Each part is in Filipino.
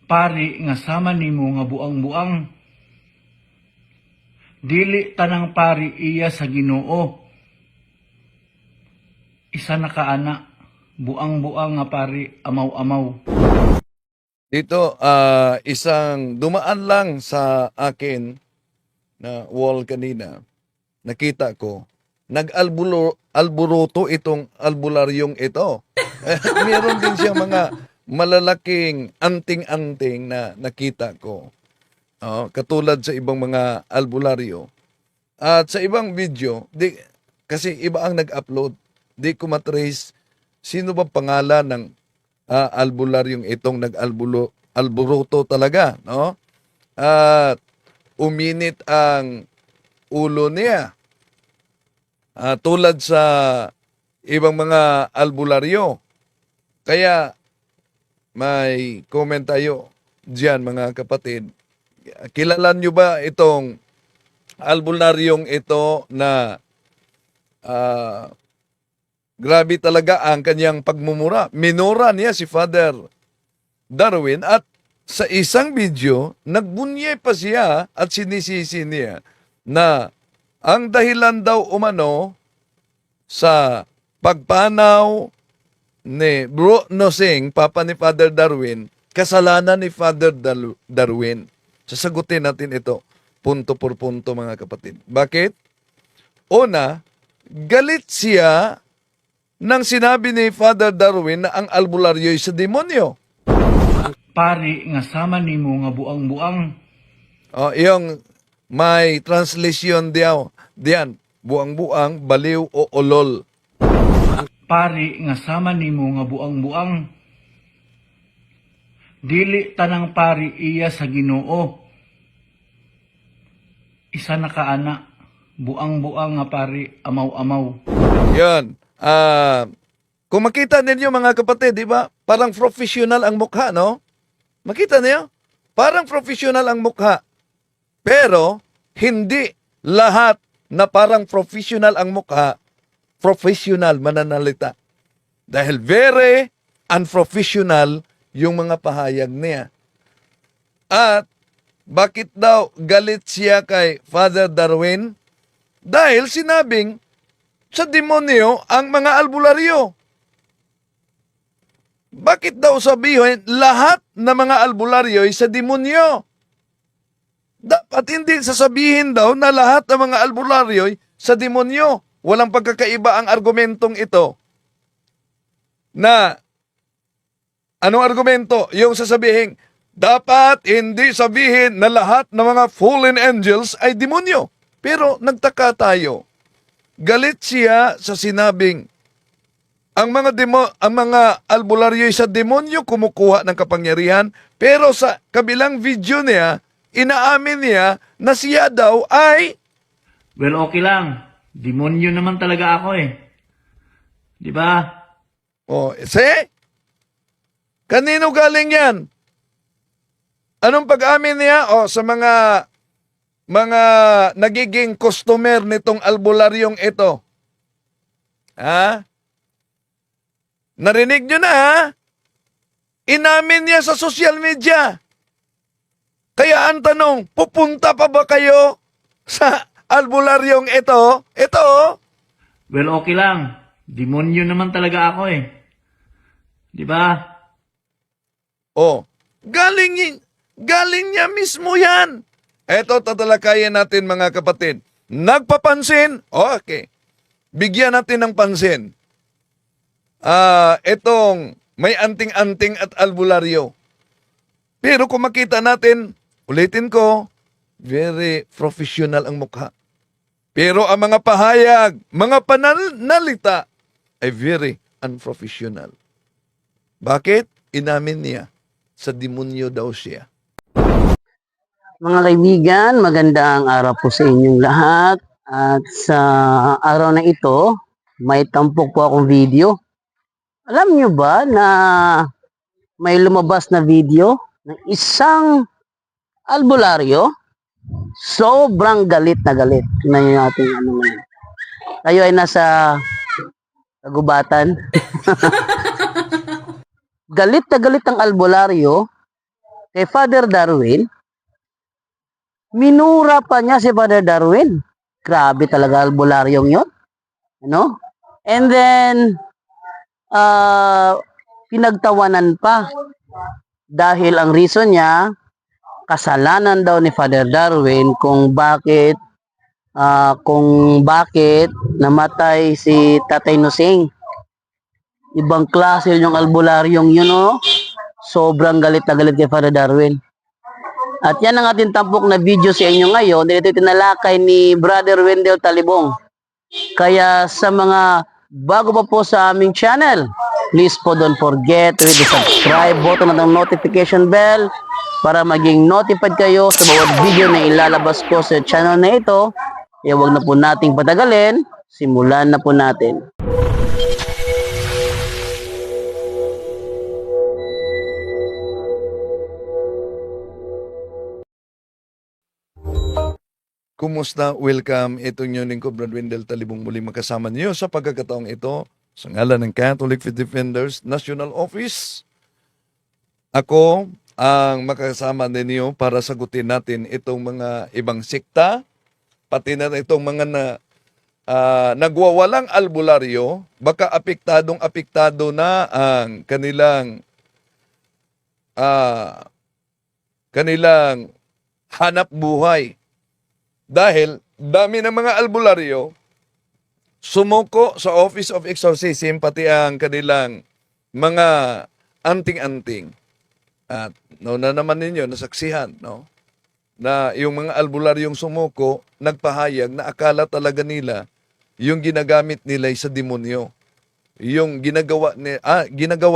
pari nga sama nimo nga buang-buang. Dili tanang pari iya sa Ginoo. Isa na kaana, buang-buang nga pari, amaw-amaw. Dito, isang dumaan lang sa akin na wall kanina. Nakita ko, alburuto itong albularyong ito. Meron din siyang mga malalaking anting-anting na nakita ko. Katulad sa ibang mga albularyo. At sa ibang video, kasi iba ang nag-upload, di ko matrace sino ba pangalan ng albularyong itong alburuto talaga, no? At uminit ang ulo niya. Tulad sa ibang mga albularyo. Kaya may comment tayo diyan, mga kapatid. Kilala nyo ba itong albularyong ito na grabe talaga ang kanyang pagmumura? Minura niya si Father Darwin at sa isang video, nagbunye pa siya at sinisisi niya na ang dahilan daw umano sa pagpanaw ni Bro Nosing, papa ni Father Darwin, kasalanan ni Father Darwin. Sasagutin natin ito punto por punto, mga kapatid. Bakit? Una, galit siya nang sinabi ni Father Darwin na ang albularyo ay sa demonyo. Pari nga sama nimo nga buang-buang. Yung may translation diyan, buang-buang, baliw o olol. Pari nga sama nimo nga buang-buang. Dili tanang pari iya sa Ginoo. Isa na kaana, buang-buang nga pari, amaw-amaw. Yan. Kung makita ninyo, mga kapatid, di ba? Parang professional ang mukha, no? Makita niyo? Parang professional ang mukha. Pero, hindi lahat na parang professional ang mukha, professional mananalita. Dahil very unprofessional yung mga pahayag niya. At bakit daw galit siya kay Father Darwin? Dahil sinabing sa demonyo ang mga albularyo. Bakit daw sabihin lahat ng mga albularyo ay sa demonyo? Dapat hindi sasabihin daw na lahat ng mga albularyo ay sa demonyo. Walang pagkakaiba ang argumentong ito. Na, anong argumento? Yung sasabihin, dapat hindi sabihin na lahat ng mga fallen angels ay demonyo. Pero nagtaka tayo. Galit siya sa sinabing ang mga albularyo ay sa demonyo kumukuha ng kapangyarihan, pero sa kabilang video niya, inaamin niya na siya daw ay Well, okay lang. Demonyo naman talaga ako eh. Di ba? Kanino galing yan? Anong pag-amin niya? Sa mga nagiging customer nitong albularyong ito. Narinig nyo na, ha? Inamin niya sa social media. Kaya ang tanong, pupunta pa ba kayo sa albularyong ito? Ito, Well, okay lang. Demonyo naman talaga ako eh. Di ba? galing niya mismo yan. Ito, tatalakayin natin, mga kapatid. Nagpapansin? Okay. Bigyan natin ng pansin. Itong may anting-anting at albularyo. Pero kung makita natin, ulitin ko, very professional ang mukha. Pero ang mga pahayag, mga pananalita ay very unprofessional. Bakit? Inamin niya, sa demonyo daw siya. Mga kaibigan, magandang araw po sa inyong lahat. At sa araw na ito, may tampok po akong video. Alam nyo ba na may lumabas na video ng isang albularyo? Sobrang galit na galit. Tingnan nyo natin ano ngayon. Tayo ay nasa kagubatan. Galit na galit ang albularyo kay Father Darwin, minura pa niya si Father Darwin. Grabe talaga albularyong yun. Ano? And then, pinagtawanan pa. Dahil ang reason niya, kasalanan daw ni Father Darwin kung bakit namatay si Tatay Nusing. Ibang klase yung albularyong yun, oh. Sobrang galit na galit kay Father Darwin. At yan ang ating tampok na video sa inyo ngayon. Dito tinalakay ni Brother Wendell Talibong. Kaya sa mga bago pa po sa aming channel, please po don't forget to hit the subscribe button at ang notification bell para maging notified kayo sa bawat video na ilalabas ko sa channel na ito. Kaya huwag na po nating patagalin. Simulan na po natin. Kumusta? Welcome. Ito nyo lingkod, Brad Wendell Talibong, muli makasama niyo sa pagkakataong ito sa ngalan ng Catholic Faith Defenders National Office. Ako ang makasama ninyo para sagutin natin itong mga ibang sekta, pati na itong mga nagwawalang albularyo, baka apektado na ang kanilang hanap buhay. Dahil dami ng mga albularyo sumuko sa Office of Exorcism, pati ang kanilang mga anting-anting. At na naman ninyo nasaksihan, no? Na yung mga albularyong sumuko nagpahayag na akala talaga nila yung ginagamit nila ay sa demonyo. Yung ginagawa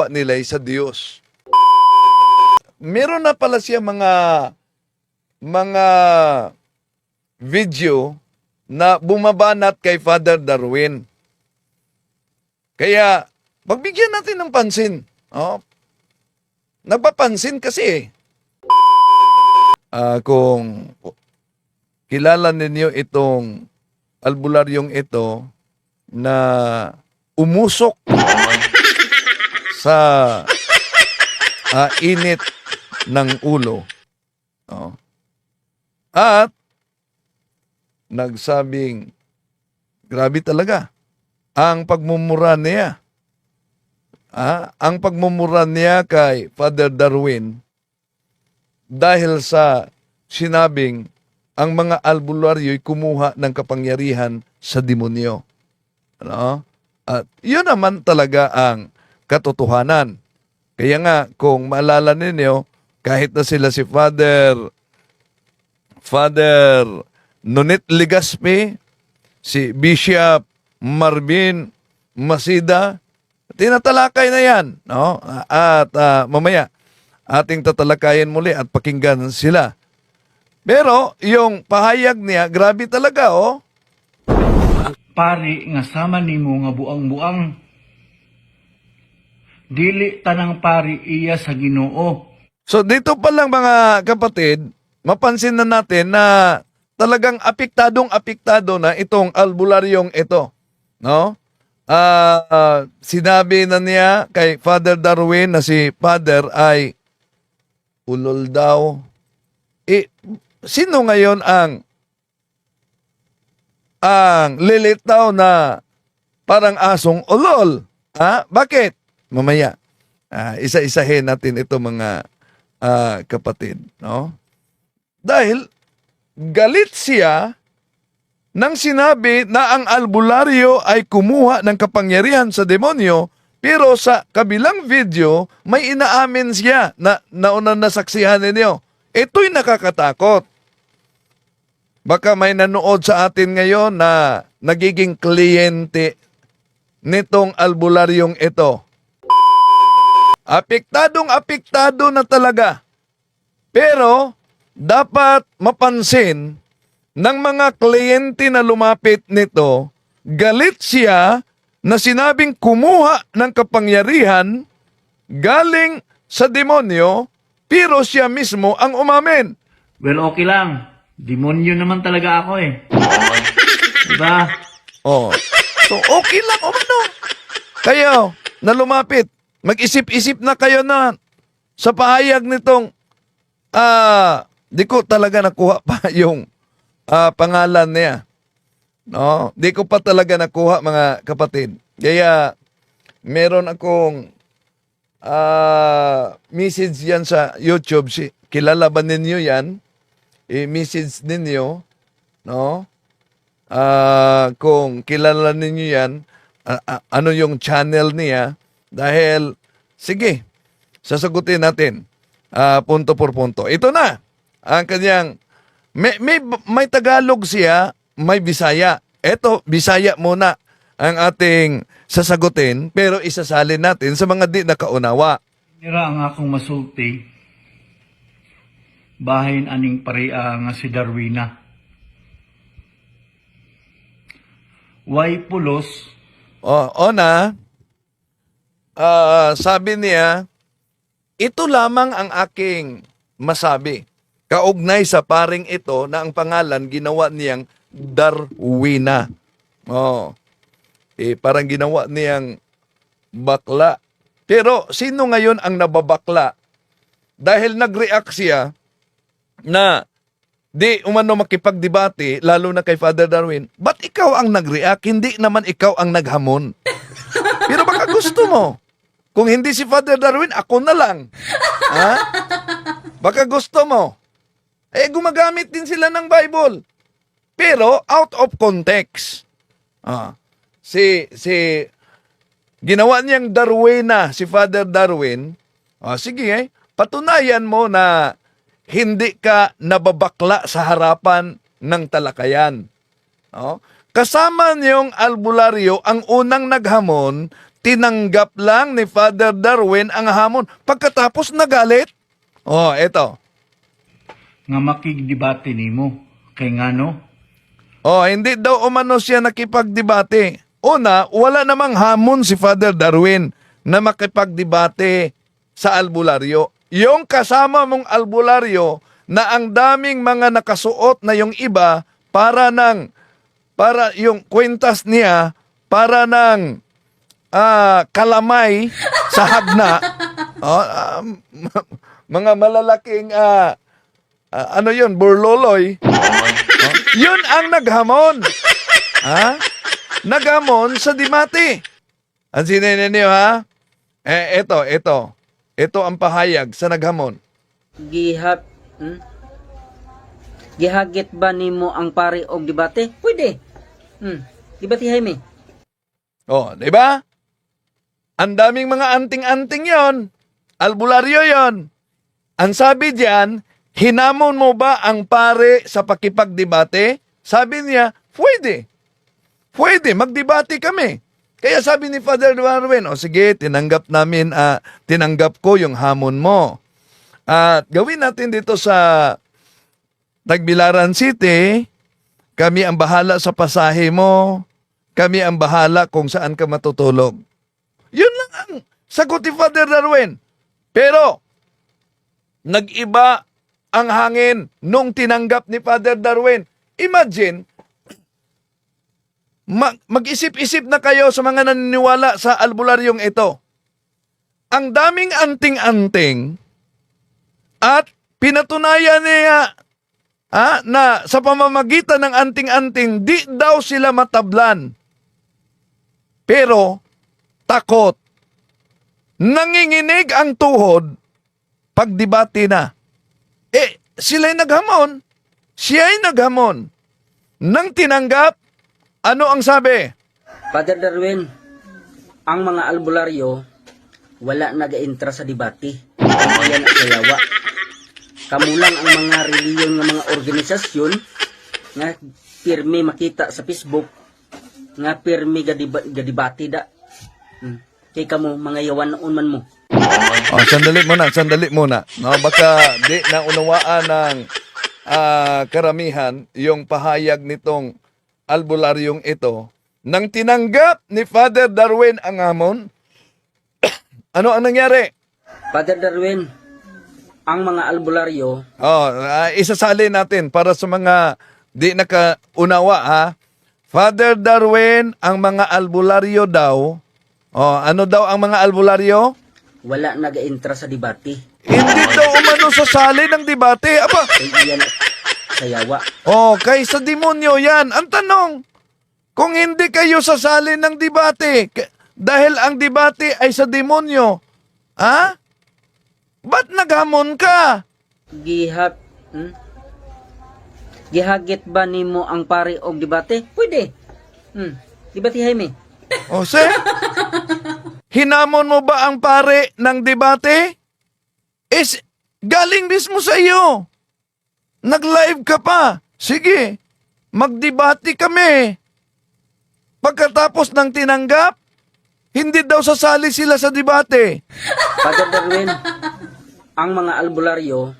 nila ay sa Diyos. Meron na pala siya mga video na bumabanat kay Father Darwin. Kaya, pagbigyan natin ng pansin. Oh, nagpapansin kasi. Kung kilala ninyo itong albularyong ito na umusok sa init ng ulo. Oh. At nagsabing, grabe talaga ang pagmumura niya. Ang pagmumura niya kay Father Darwin dahil sa sinabing ang mga albularyo'y kumuha ng kapangyarihan sa demonyo. Ano? At yun naman talaga ang katotohanan. Kaya nga, kung maalala ninyo, kahit na sila si Father Nonit Legaspi, si Bishop Marvin Masida, tinatalakay na yan. No? At mamaya, ating tatalakayin muli at pakinggan sila. Pero yung pahayag niya, grabe talaga, oh. Pari nga sama nimo nga buang-buang. Dili tanang pari iya sa Ginoo. So dito pa lang mga kapatid, mapansin na natin na talagang apektado na itong albularyong ito, no? Sinabi na niya kay Father Darwin na si Father ay ulol daw. Sino ngayon ang lilitaw na parang asong ulol? Bakit? Mamaya, isa-isahin natin ito mga kapatid, no? Dahil galit siya nang sinabi na ang albularyo ay kumuha ng kapangyarihan sa demonyo, pero sa kabilang video, may inaamin siya na naunang nasaksihan ninyo. Ito'y nakakatakot. Baka may nanood sa atin ngayon na nagiging kliyente nitong albularyong ito. Apektado na talaga. Pero dapat mapansin ng mga kliyente na lumapit nito, galit siya na sinabing kumuha ng kapangyarihan galing sa demonyo, pero siya mismo ang umamin. Well, okay lang. Demonyo naman talaga ako eh. Diba? Oh. So okay lang, umano. Kayo na lumapit, mag-isip-isip na kayo na sa pahayag nitong di ko talaga nakuha pa yung pangalan niya. No, di ko pa talaga nakuha, mga kapatid. Kaya meron akong message yan sa YouTube. Kilala ba ninyo yan? I-message ninyo, no? Kung kilala ninyo yan, ano yung channel niya. Dahil, sige, sasagutin natin punto por punto. Ito na ang kanyang may Tagalog siya, may Bisaya. Ito, Bisaya muna ang ating sasagutin, pero isasalin natin sa mga di nakaunawa. Nira ang akong masulti, bahin aning paria nga si Darwina. Way pulos, Ona, sabi niya, ito lamang ang aking masabi. Kaugnay sa paring ito na ang pangalan ginawa niyang Darwina. Parang ginawa niyang bakla. Pero sino ngayon ang nababakla? Dahil nag-react siya na di umano makipagdebate, lalo na kay Father Darwin. Ba't ikaw ang nag-react? Hindi naman ikaw ang naghamon. Pero baka gusto mo. Kung hindi si Father Darwin, ako na lang. Ha? Baka gusto mo. Gumagamit din sila ng Bible. Pero out of context. Ginawa niyang Darwina, si Father Darwin. Sige, patunayan mo na hindi ka nababakla sa harapan ng talakayan. Kasama niyong albularyo, ang unang naghamon, tinanggap lang ni Father Darwin ang hamon. Pagkatapos nagalit, eto. nga makigdebate nimo. Kay ngano? Hindi daw umano siya nakipagdebate. Una, wala namang hamon si Father Darwin na makipagdebate sa albularyo. Yung kasama mong albularyo na ang daming mga nakasuot na yung iba para yung kwentas niya para ng kalamay sa hagna. Mga malalaking burloloy. Yun ang naghamon. Naghamon sa dimati. Ang sininin niyo, ha? Ito ang pahayag sa naghamon. Gihagit ba nimo ang pari og debate? Pwede. Debate Jaime. Di ba? Ang daming mga anting-anting yon. Albularyo yon. Ang sabi diyan, hinamon mo ba ang pare sa pakipagdebate? Sabi niya, pwede. Pwede, magdebate kami. Kaya sabi ni Father Darwin, sige, tinanggap ko yung hamon mo. At gawin natin dito sa Tagbilaran City, kami ang bahala sa pasahe mo, kami ang bahala kung saan ka matutulog. Yun lang ang sagot ni Father Darwin. Pero, nag-iba ang hangin nung tinanggap ni Father Darwin. Imagine, mag-isip-isip na kayo sa mga naniniwala sa albularyong ito. Ang daming anting-anting at pinatunayan niya na sa pamamagitan ng anting-anting, di daw sila matablan. Pero, takot. Nanginginig ang tuhod pagdebate na. Sila'y naghamon. Siya'y naghamon. Nang tinanggap, ano ang sabi? Father Darwin, ang mga albularyo wala nagaintra sa debate. Kaya na sayawa. Kamulang ang mga reliyon ng mga organisasyon nga pirmi makita sa Facebook nga pirmi gadibati da. Kay kamo mga yawan noon man mo. Sandali muna. No, baka di na unawaan ng karamihan yung pahayag nitong albularyong ito. Nang tinanggap ni Father Darwin ang hamon, ano ang nangyari? Father Darwin, ang mga albularyo isasali natin para sa mga di nakaunawa, ha? Father Darwin, ang mga albularyo daw, ano daw ang mga albularyo? wala nagaintra sa debate. Hindi daw umano sasali ng debate. Aba, Kay iyan sa yawa. okay, sa demonyo yan. Ang tanong, kung hindi kayo sasali ng debate, dahil ang debate ay sa demonyo, ha? Ba't naghamon ka? Gihat, gihagit ba nimo ang pare og debate? Pwede. Debate Jaime. O, sir? Hinamon mo ba ang pare ng debate? Is galing mismo sa iyo. Nag-live ka pa. Sige, magdebate kami. Pagkatapos ng tinanggap, hindi daw sasali sila sa debate. Father Darwin, ang mga albularyo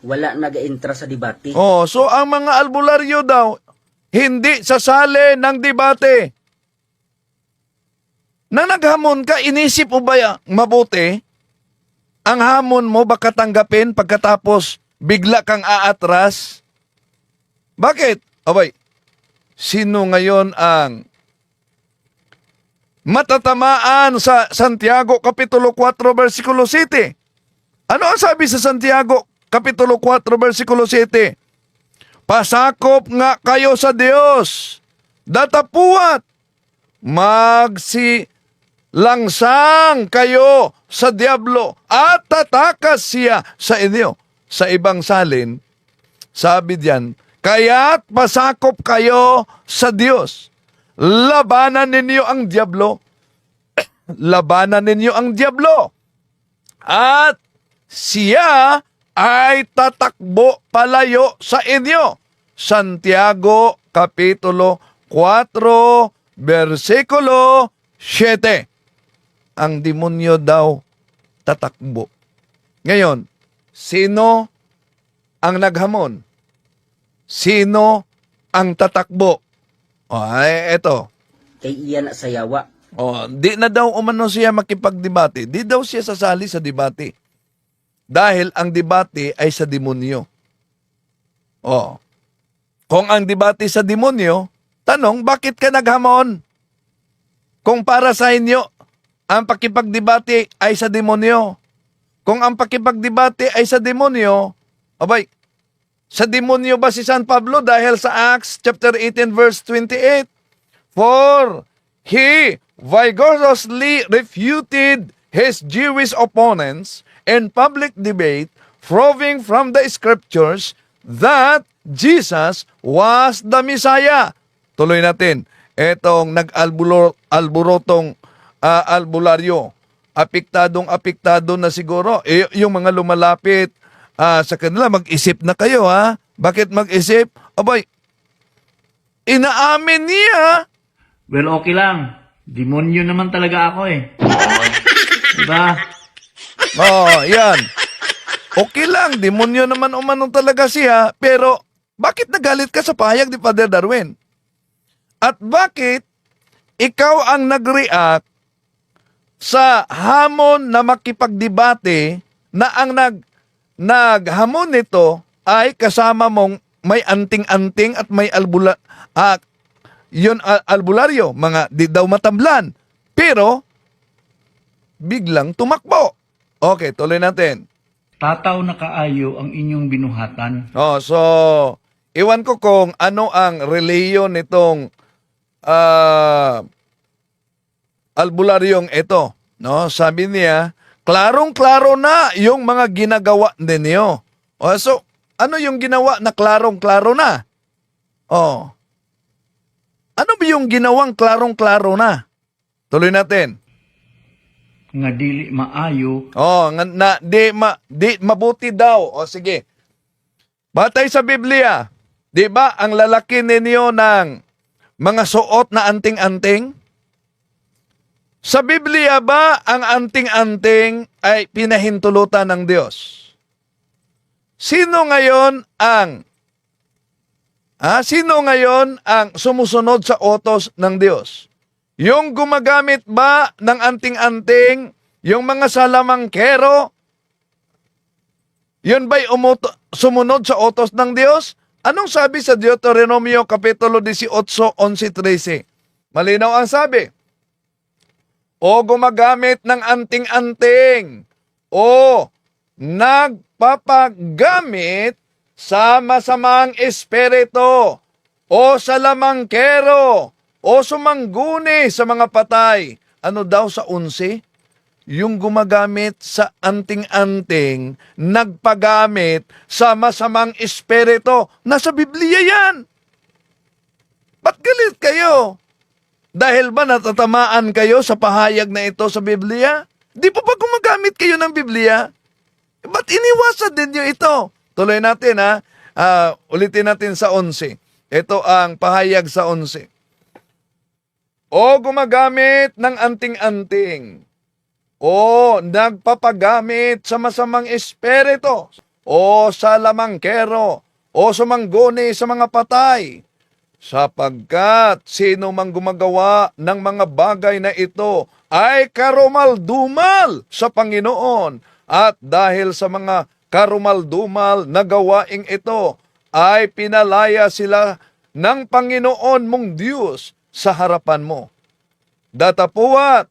wala nag-intra sa debate. Oh, so ang mga albularyo daw, hindi sasali ng debate. Na naghamon ka, inisip mo ba mabuti? Ang hamon mo baka tanggapin pagkatapos bigla kang aatras? Bakit? Abay, sino ngayon ang matatamaan sa Santiago Kapitulo 4 versikulo 7? Ano ang sabi sa Santiago Kapitulo 4 versikulo 7? Pasakop nga kayo sa Diyos, datapuat, langsang kayo sa diablo at tatakas siya sa inyo. Sa ibang salin, sabi diyan, kaya't pasakop kayo sa Diyos. Labanan ninyo ang diablo. Labanan ninyo ang diablo. At siya ay tatakbo palayo sa inyo. Santiago Kapitulo 4 versikulo 7. Ang demonyo daw tatakbo. Ngayon, sino ang naghamon? Sino ang tatakbo? O, ay, eto. Kay iyan sa yawa. O, di na daw umano siya makipagdebate. Di daw siya sasali sa debate. Dahil ang debate ay sa demonyo. O, kung ang debate sa demonyo, tanong, bakit ka naghamon? Kung para sa inyo, ang pakipagdebate ay sa demonyo. Kung ang pakipagdebate ay sa demonyo, abay, sa demonyo ba si San Pablo dahil sa Acts chapter 18 verse 28? For he vigorously refuted his Jewish opponents in public debate, proving from the scriptures that Jesus was the Messiah. Tuloy natin. Etong nag-alburotong albularyo. Apektado na siguro. Yung mga lumalapit sa kanila, mag-isip na kayo, ha? Bakit mag-isip? Abay, inaamin niya. Well, okay lang. Demonyo naman talaga ako eh. Diba? Yan. Okay lang, demonyo naman umano talaga siya, pero bakit nagalit ka sa pahayag ni Father Darwin? At bakit ikaw ang nag-react sa hamon na makipagdebate na ang naghamon nito ay kasama mong may anting-anting at may albularyo, mga di daw matamlan. Pero, biglang tumakbo. Okay, tuloy natin. Tataw na kaayo ang inyong binuhatan. So, iwan ko kung ano ang reliyon nitong albularyong ito. No? Sabi niya, klarong-klaro na yung mga ginagawa ninyo. So, ano yung ginawa na klarong-klaro na? Ano ba yung ginawang klarong-klaro na? Tuloy natin. Nga dili maayo. Di mabuti daw. Sige. Batay sa Biblia, di ba ang lalaki ninyo ng mga suot na anting-anting? Sa Biblia ba ang anting-anting ay pinahintulutan ng Diyos? Sino ngayon ang sumusunod sa utos ng Diyos? Yung gumagamit ba ng anting-anting, yung mga salamangkero, yun ba'y sumunod sa utos ng Diyos? Anong sabi sa Deuteronomio Kapitulo 18, 11-13? Malinaw ang sabi. O gumagamit ng anting-anting, o nagpapagamit sa masamang espiritu o sa lamangkero o sumangguni sa mga patay. Ano daw sa 11? Yung gumagamit sa anting-anting, nagpagamit sa masamang espiritu. Nasa Biblia yan. Ba't galit kayo? Dahil ba natatamaan kayo sa pahayag na ito sa Biblia? Di po ba gumagamit kayo ng Biblia? Ba't iniwasan din nyo ito? Tuloy natin ha. Ulitin natin sa 11. Ito ang pahayag sa 11. O gumagamit ng anting-anting, o nagpapagamit sa masamang espiritu, o sa lamangkero, o sumangguni sa mga patay, sapagkat sino mang gumagawa ng mga bagay na ito ay karumal-dumal sa Panginoon, at dahil sa mga karumal-dumal na gawaing ito ay pinalaya sila ng Panginoon mong Diyos sa harapan mo. Datapuat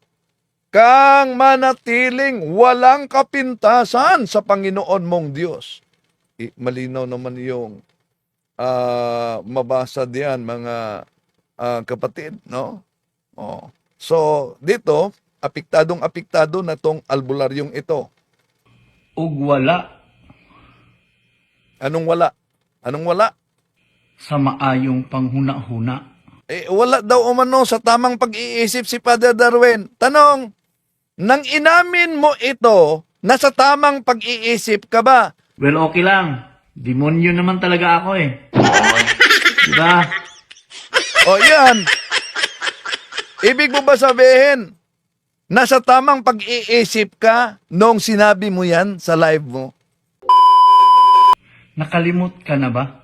kang manatiling walang kapintasan sa Panginoon mong Diyos. Malinaw naman yung mabasa diyan mga kapatid, no? Oh. So, dito, apektado na tong albularyong ito. Ug wala Anong wala? Anong wala? sa maayong panghuna-huna. Wala daw umano sa tamang pag-iisip si Father Darwin. Tanong, nang inamin mo ito, nasa tamang pag-iisip ka ba? Well, okay lang. Demonyo naman talaga ako eh. Diba? O yan. Ibig mo ba sabihin, nasa tamang pag-iisip ka nung sinabi mo yan sa live mo? Nakalimot ka na ba?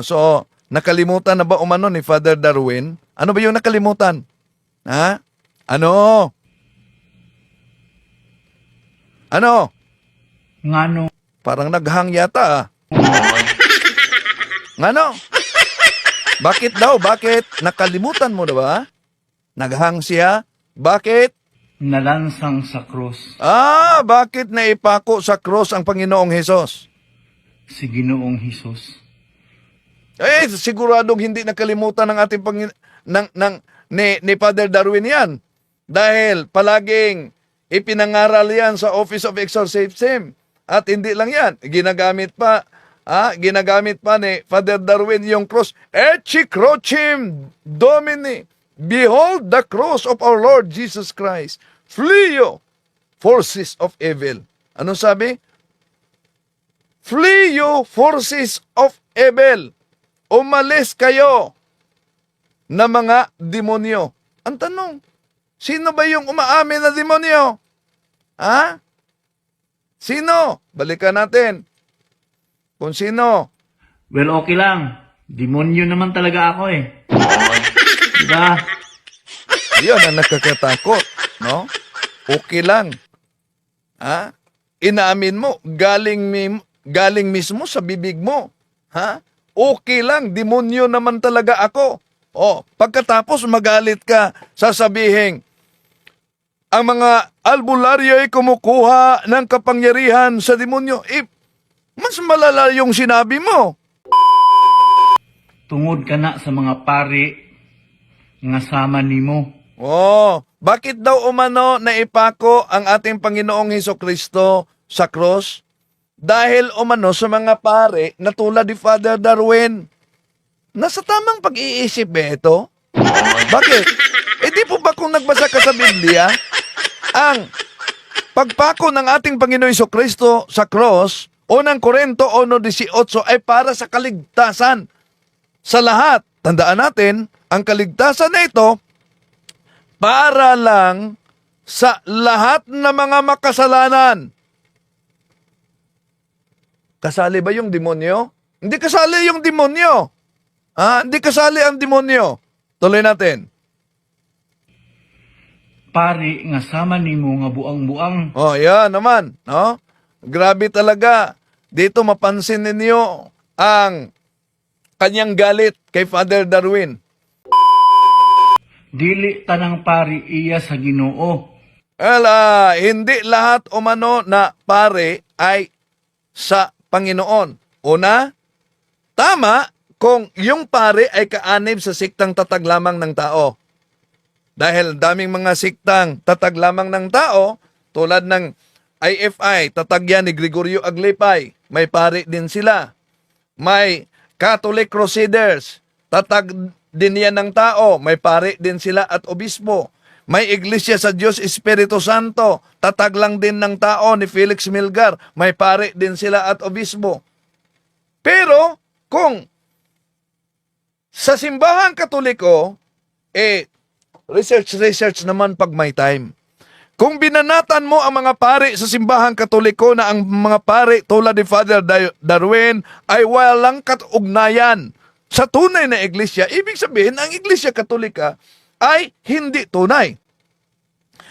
So, nakalimutan na ba umano ni Father Darwin? Ano ba yung nakalimutan? Ha? Ano? Ano? Ngano? Parang naghang yata Ano? Bakit daw? Bakit? Nakalimutan mo na ba? Naghang siya? Bakit? Nalansang sa krus Bakit naipako sa cross ang Panginoong Hesus? si Ginoong Hesus. Siguradong hindi nakalimutan ng ating ni Father Darwin yan. Dahil palaging ipinangaral yan sa Office of Exorcism. At hindi lang yan. Ginagamit pa ni Father Darwin yung cross. Ecce Crucem Domini. Behold the cross of our Lord Jesus Christ. Flee you, forces of evil. Ano sabi? Flee you, forces of evil. Umalis kayo na mga demonyo. Ang tanong, sino ba yung umaamin na demonyo? Ha? Sino? Balikan natin. Kung sino. Well, okay lang. Demonyo naman talaga ako eh. Diba? Yun ang nakakatakot. No? Okay lang. Ha? Inaamin mo, galing mismo sa bibig mo. Ha? Okay lang, demonyo naman talaga ako. Pagkatapos magalit ka, sasabihin, ang mga albularyo ay kumukuha ng kapangyarihan sa demonyo. Mas malala yung sinabi mo. Tungod ka na sa mga pari nga sama nimo. Bakit daw umano naipako ang ating Panginoong Hesukristo sa cross? Dahil umano sa mga pare na tulad ni Father Darwin. Nasa tamang pag-iisip ba ito? Bakit? Di po ba kung nagbasa ka sa Biblia, ang pagpako ng ating Panginoong Hesukristo sa cross, unang Korinto 1:18 ay para sa kaligtasan sa lahat. Tandaan natin, ang kaligtasan na ito, para lang sa lahat ng mga makasalanan. Kasali ba yung demonyo? Hindi kasali yung demonyo. Hindi kasali ang demonyo. Tuloy natin. Pari nga sama nimo nga buang-buang. Yan naman. No? Grabe talaga. Dito mapansin ninyo ang kanyang galit kay Father Darwin. Dili tanang pari iya sa Ginoo. Hindi lahat umano na pare ay sa Panginoon. Una, tama kung yung pare ay kaanib sa siktang tatag lamang ng tao. Dahil daming mga siktang tatag lamang ng tao, tulad ng IFI, tatag yan ni Gregorio Aglipay, may pare din sila. May Catholic Crusaders, tatag din yan ng tao, may pare din sila at obispo. May Iglesia sa Diyos Espiritu Santo, tatag lang din ng tao ni Felix Milgar, may pare din sila at obispo. Pero kung sa simbahang Katoliko, research naman pag may time. Kung binanatan mo ang mga pare sa simbahang Katoliko na ang mga pare tulad ni Father Darwin ay walang katugnayan sa tunay na iglesia, ibig sabihin ang Iglesia Katolika ay hindi tunay.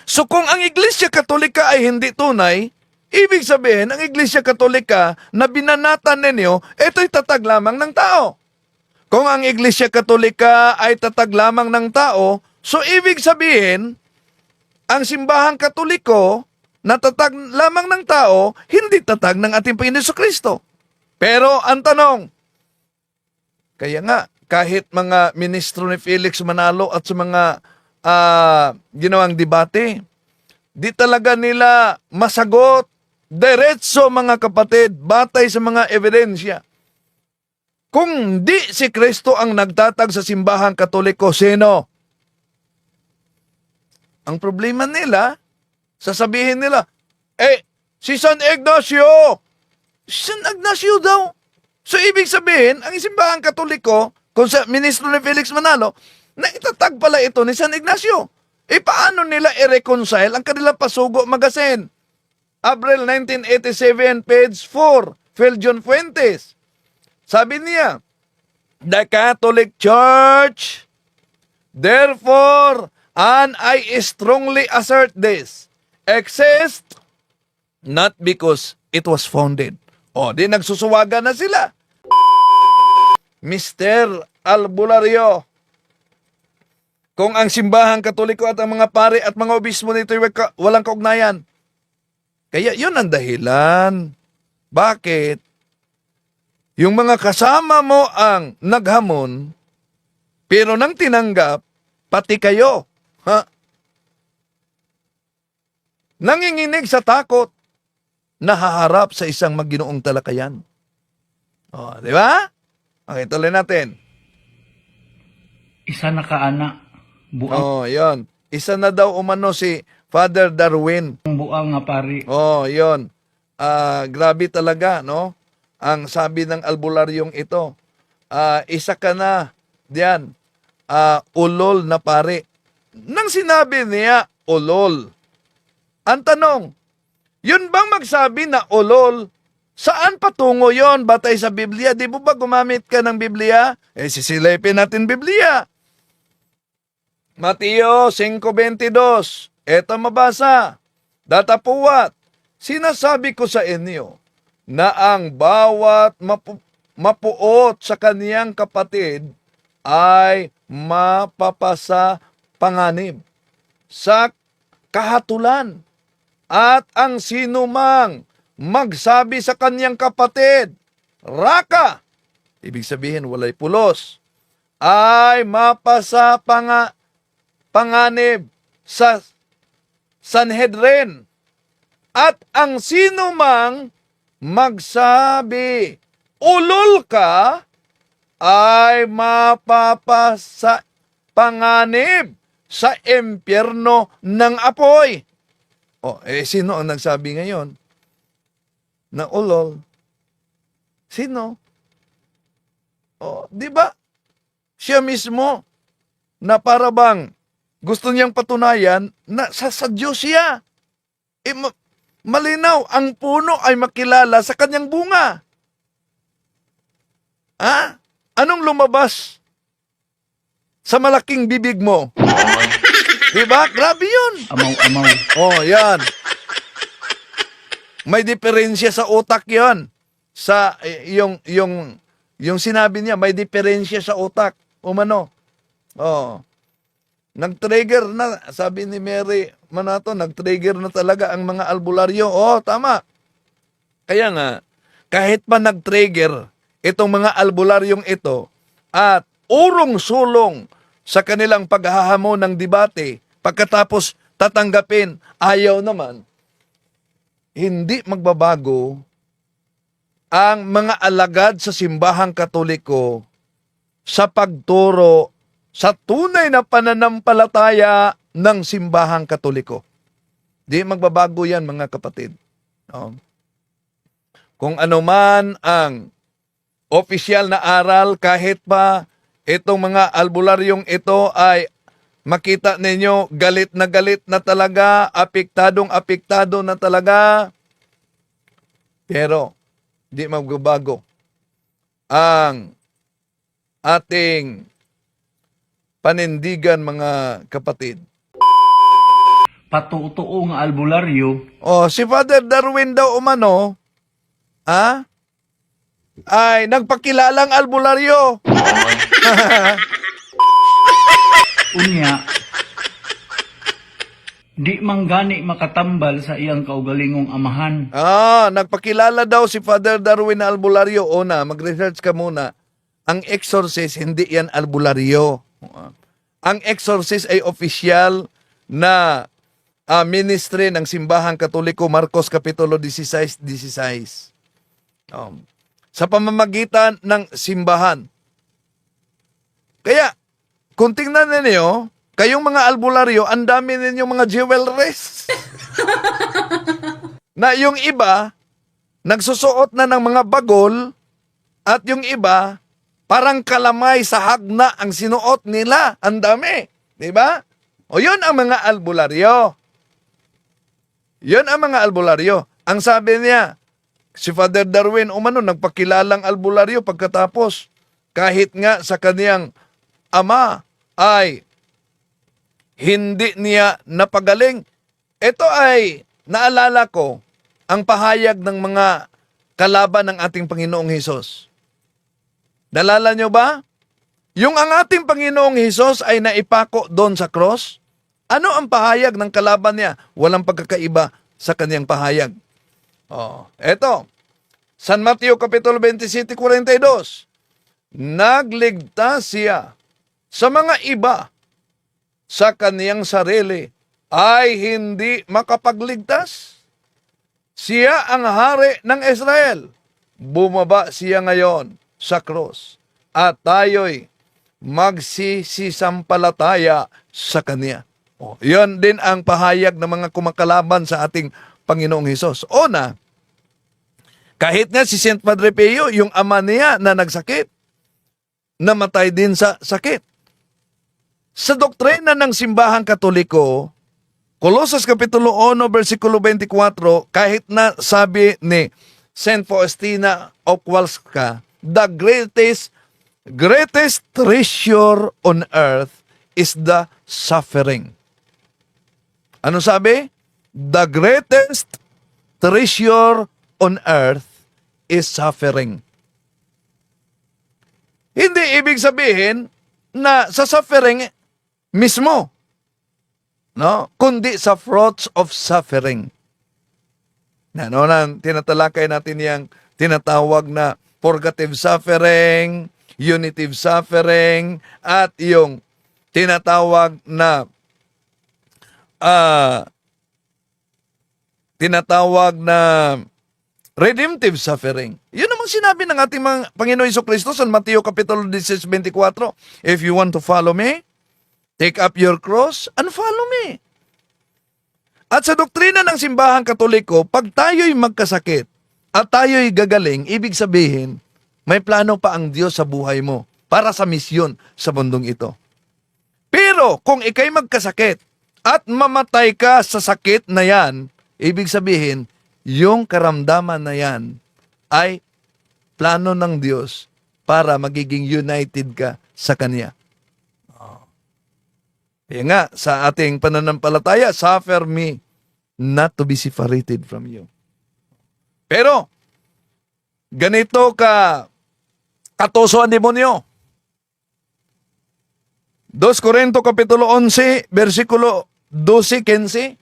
So kung ang Iglesia Katolika ay hindi tunay, ibig sabihin ang Iglesia Katolika na binanatan ninyo, ito'y tatag lamang ng tao. Kung ang Iglesia Katolika ay tatag lamang ng tao, so ibig sabihin, ang simbahang Katoliko na tatag lamang ng tao, hindi tatag ng ating Panginoon Jesucristo. Pero ang tanong, kaya nga, kahit mga ministro ni Felix Manalo at sa mga ginawang debate, di talaga nila masagot diretso mga kapatid, batay sa mga ebidensya. Kung di si Kristo ang nagtatag sa simbahang Katoliko, sino? Ang problema nila, sasabihin nila, si San Ignacio! San Ignacio daw? So ibig sabihin, ang simbahang Katoliko, kung sa ministro ni Felix Manalo, na itatag pala ito ni San Ignacio. Paano nila i-reconcile ang kanilang Pasugo Magazine? Abril 1987, page 4, Phil John Fuentes. Sabi niya, the Catholic Church, therefore, and I strongly assert this, exists not because it was founded. Di nagsusuwaga na sila. Mr. Albulario, kung ang simbahang Katoliko at ang mga pare at mga obispo nito walang kaugnayan, kaya yun ang dahilan. Bakit? Yung mga kasama mo ang naghamon, pero nang tinanggap, pati kayo, nanginginig sa takot, nahaharap sa isang maginoong talakayan. Di ba? Okay, tuloy natin. Isa na kaana. Buang, Yon. Isa na daw umano si Father Darwin. buang nga pari. Yon. Grabe talaga, no? Ang sabi ng albularyong ito, isa ka na diyan, ulol na pare. Nang sinabi niya, ulol. Ang tanong, yun bang magsabi na ulol? Saan patungo yon batay sa Biblia? Di mo ba gumamit ka ng Biblia? Sisilipin natin Biblia. Mateo 5:22. Eto mabasa. Datapuwat, sinasabi ko sa inyo na ang bawat mapuot sa kaniyang kapatid ay mapapasa panganib sa kahatulan. At ang sinumang magsabi sa kaniyang kapatid, raka, ibig sabihin walay pulos, ay mapasa panganib sa Sanhedrin. At ang sinumang magsabi, ulol ka, ay mapapasa panganib sa impyerno ng apoy. Sino ang nagsabi ngayon na ulol? Sino? Di ba? Siya mismo na para bang gusto niyang patunayan na sa Diyos siya. Malinaw, ang puno ay makilala sa kanyang bunga. Anong lumabas sa malaking bibig mo? Diba? Grabe yun. Amaw-amaw. Yan. May diferensya sa utak yon. Sa yung sinabi niya, may diferensya sa utak. Umano. Nag-trigger na, sabi ni Mary Manato, nag-trigger na talaga ang mga albularyo. Tama. Kaya nga, kahit pa nag-trigger itong mga albularyong ito at urong-sulong sa kanilang paghahamon ng debate, pagkatapos tatanggapin, ayaw naman, hindi magbabago ang mga alagad sa simbahang Katoliko sa pagturo sa tunay na pananampalataya ng simbahang Katoliko. Di magbabago yan, mga kapatid. No? Kung ano man ang opisyal na aral, kahit pa itong mga albularyong ito ay makita ninyo galit na talaga, apektado na talaga, pero di magbabago ang ating panindigan, mga kapatid. Patutuo nga albularyo, Si Father Darwin daw umano, ay nagpakilalang albularyo. unya, di manggani makatambal sa iyang kaugalingong amahan. Nagpakilala daw si Father Darwin na albularyo. Mag-research ka muna. Ang exorcist, hindi yan albularyo. Ang exorcist ay opisyal na ministry ng Simbahang Katoliko, Marcos Kapitulo 16:16. Sa pamamagitan ng simbahan. Kaya, kung tingnan ninyo, kayong mga albularyo, ang dami ninyong mga jewelries. Na yung iba, nagsusuot na ng mga bagol, at yung iba, parang kalamay sa hagna ang sinuot nila. Ang dami. Diba? O yun ang mga albularyo. Yun ang mga albularyo. Ang sabi niya, si Father Darwin umano nagpakilalang albularyo pagkatapos kahit nga sa kaniyang ama ay hindi niya napagaling. Ito ay naalala ko ang pahayag ng mga kalaban ng ating Panginoong Hesus. Naalala nyo ba? Yung ang ating Panginoong Hesus ay naipako doon sa cross. Ano ang pahayag ng kalaban niya? Walang pagkakaiba sa kaniyang pahayag. Eto, San Mateo Kapitulo 27:42. Nagligtas siya sa mga iba sa kaniyang sarili ay hindi makapagligtas. Siya ang hari ng Israel. Bumaba siya ngayon sa krus at tayo'y magsisisampalataya sa kaniya. Yan din ang pahayag ng mga kumakalaban sa ating Panginoong Hesus. Kahit nga si Saint Padre Pio, yung ama niya na nagsakit, namatay din sa sakit. Sa doktrina ng Simbahang Katoliko, Colossus Kapitulo 1, versikulo 24, kahit na sabi ni Saint Faustina of Kowalska, the greatest treasure on earth is the suffering. Ano sabi? The greatest treasure on earth is suffering. Hindi ibig sabihin na sa suffering mismo, no? Kundi sa fruits of suffering. Tinatalakay natin yung tinatawag na purgative suffering, unitive suffering, at yung tinatawag na redemptive suffering. Yun namang sinabi ng ating Panginoon Jesucristo sa Mateo Kapitulo 16:24. If you want to follow me, take up your cross and follow me. At sa doktrina ng Simbahang Katoliko, pag tayo'y magkasakit at tayo'y gagaling, ibig sabihin, may plano pa ang Diyos sa buhay mo para sa misyon sa mundong ito. Pero kung ikay magkasakit at mamatay ka sa sakit na yan, ibig sabihin, yung karamdaman na yan ay plano ng Diyos para magiging united ka sa Kanya. Kaya nga, sa ating pananampalataya, suffer me not to be separated from you. Pero, ganito katoso ang demonyo. 2 Corinto Kapitulo 11, versikulo 12-15,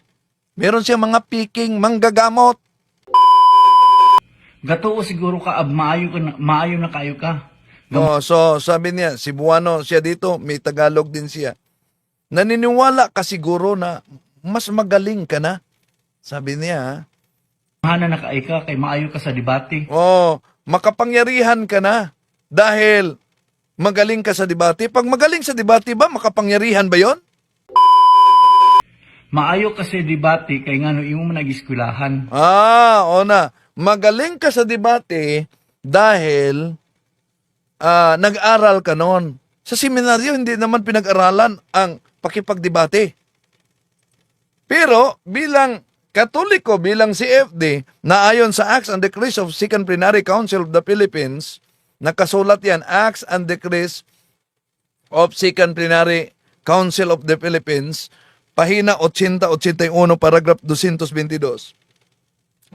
meron siyang mga piking manggagamot. Gatuo siguro ka, maayo na kayo ka. Oh, so sabi niya, Cebuano siya dito, may Tagalog din siya. Naniniwala ka siguro na mas magaling ka na. Sabi niya, ha? Hana na kayo ka, kay maayo ka sa debate. Oh, makapangyarihan ka na dahil magaling ka sa debate. Pag magaling sa debate ba, makapangyarihan ba yon? Maayo ka sa debate, kay nga no, imo mo nag-eskwelahan. O na. Magaling ka sa debate dahil nag-aral ka noon. Sa seminaryo, hindi naman pinag-aralan ang pakipagdebate. Pero bilang Katoliko, bilang CFD, na ayon sa Acts and Decrees of Second Plenary Council of the Philippines, nakasulat yan, Acts and Decrees of Second Plenary Council of the Philippines, pahina 80-81, paragraph 222.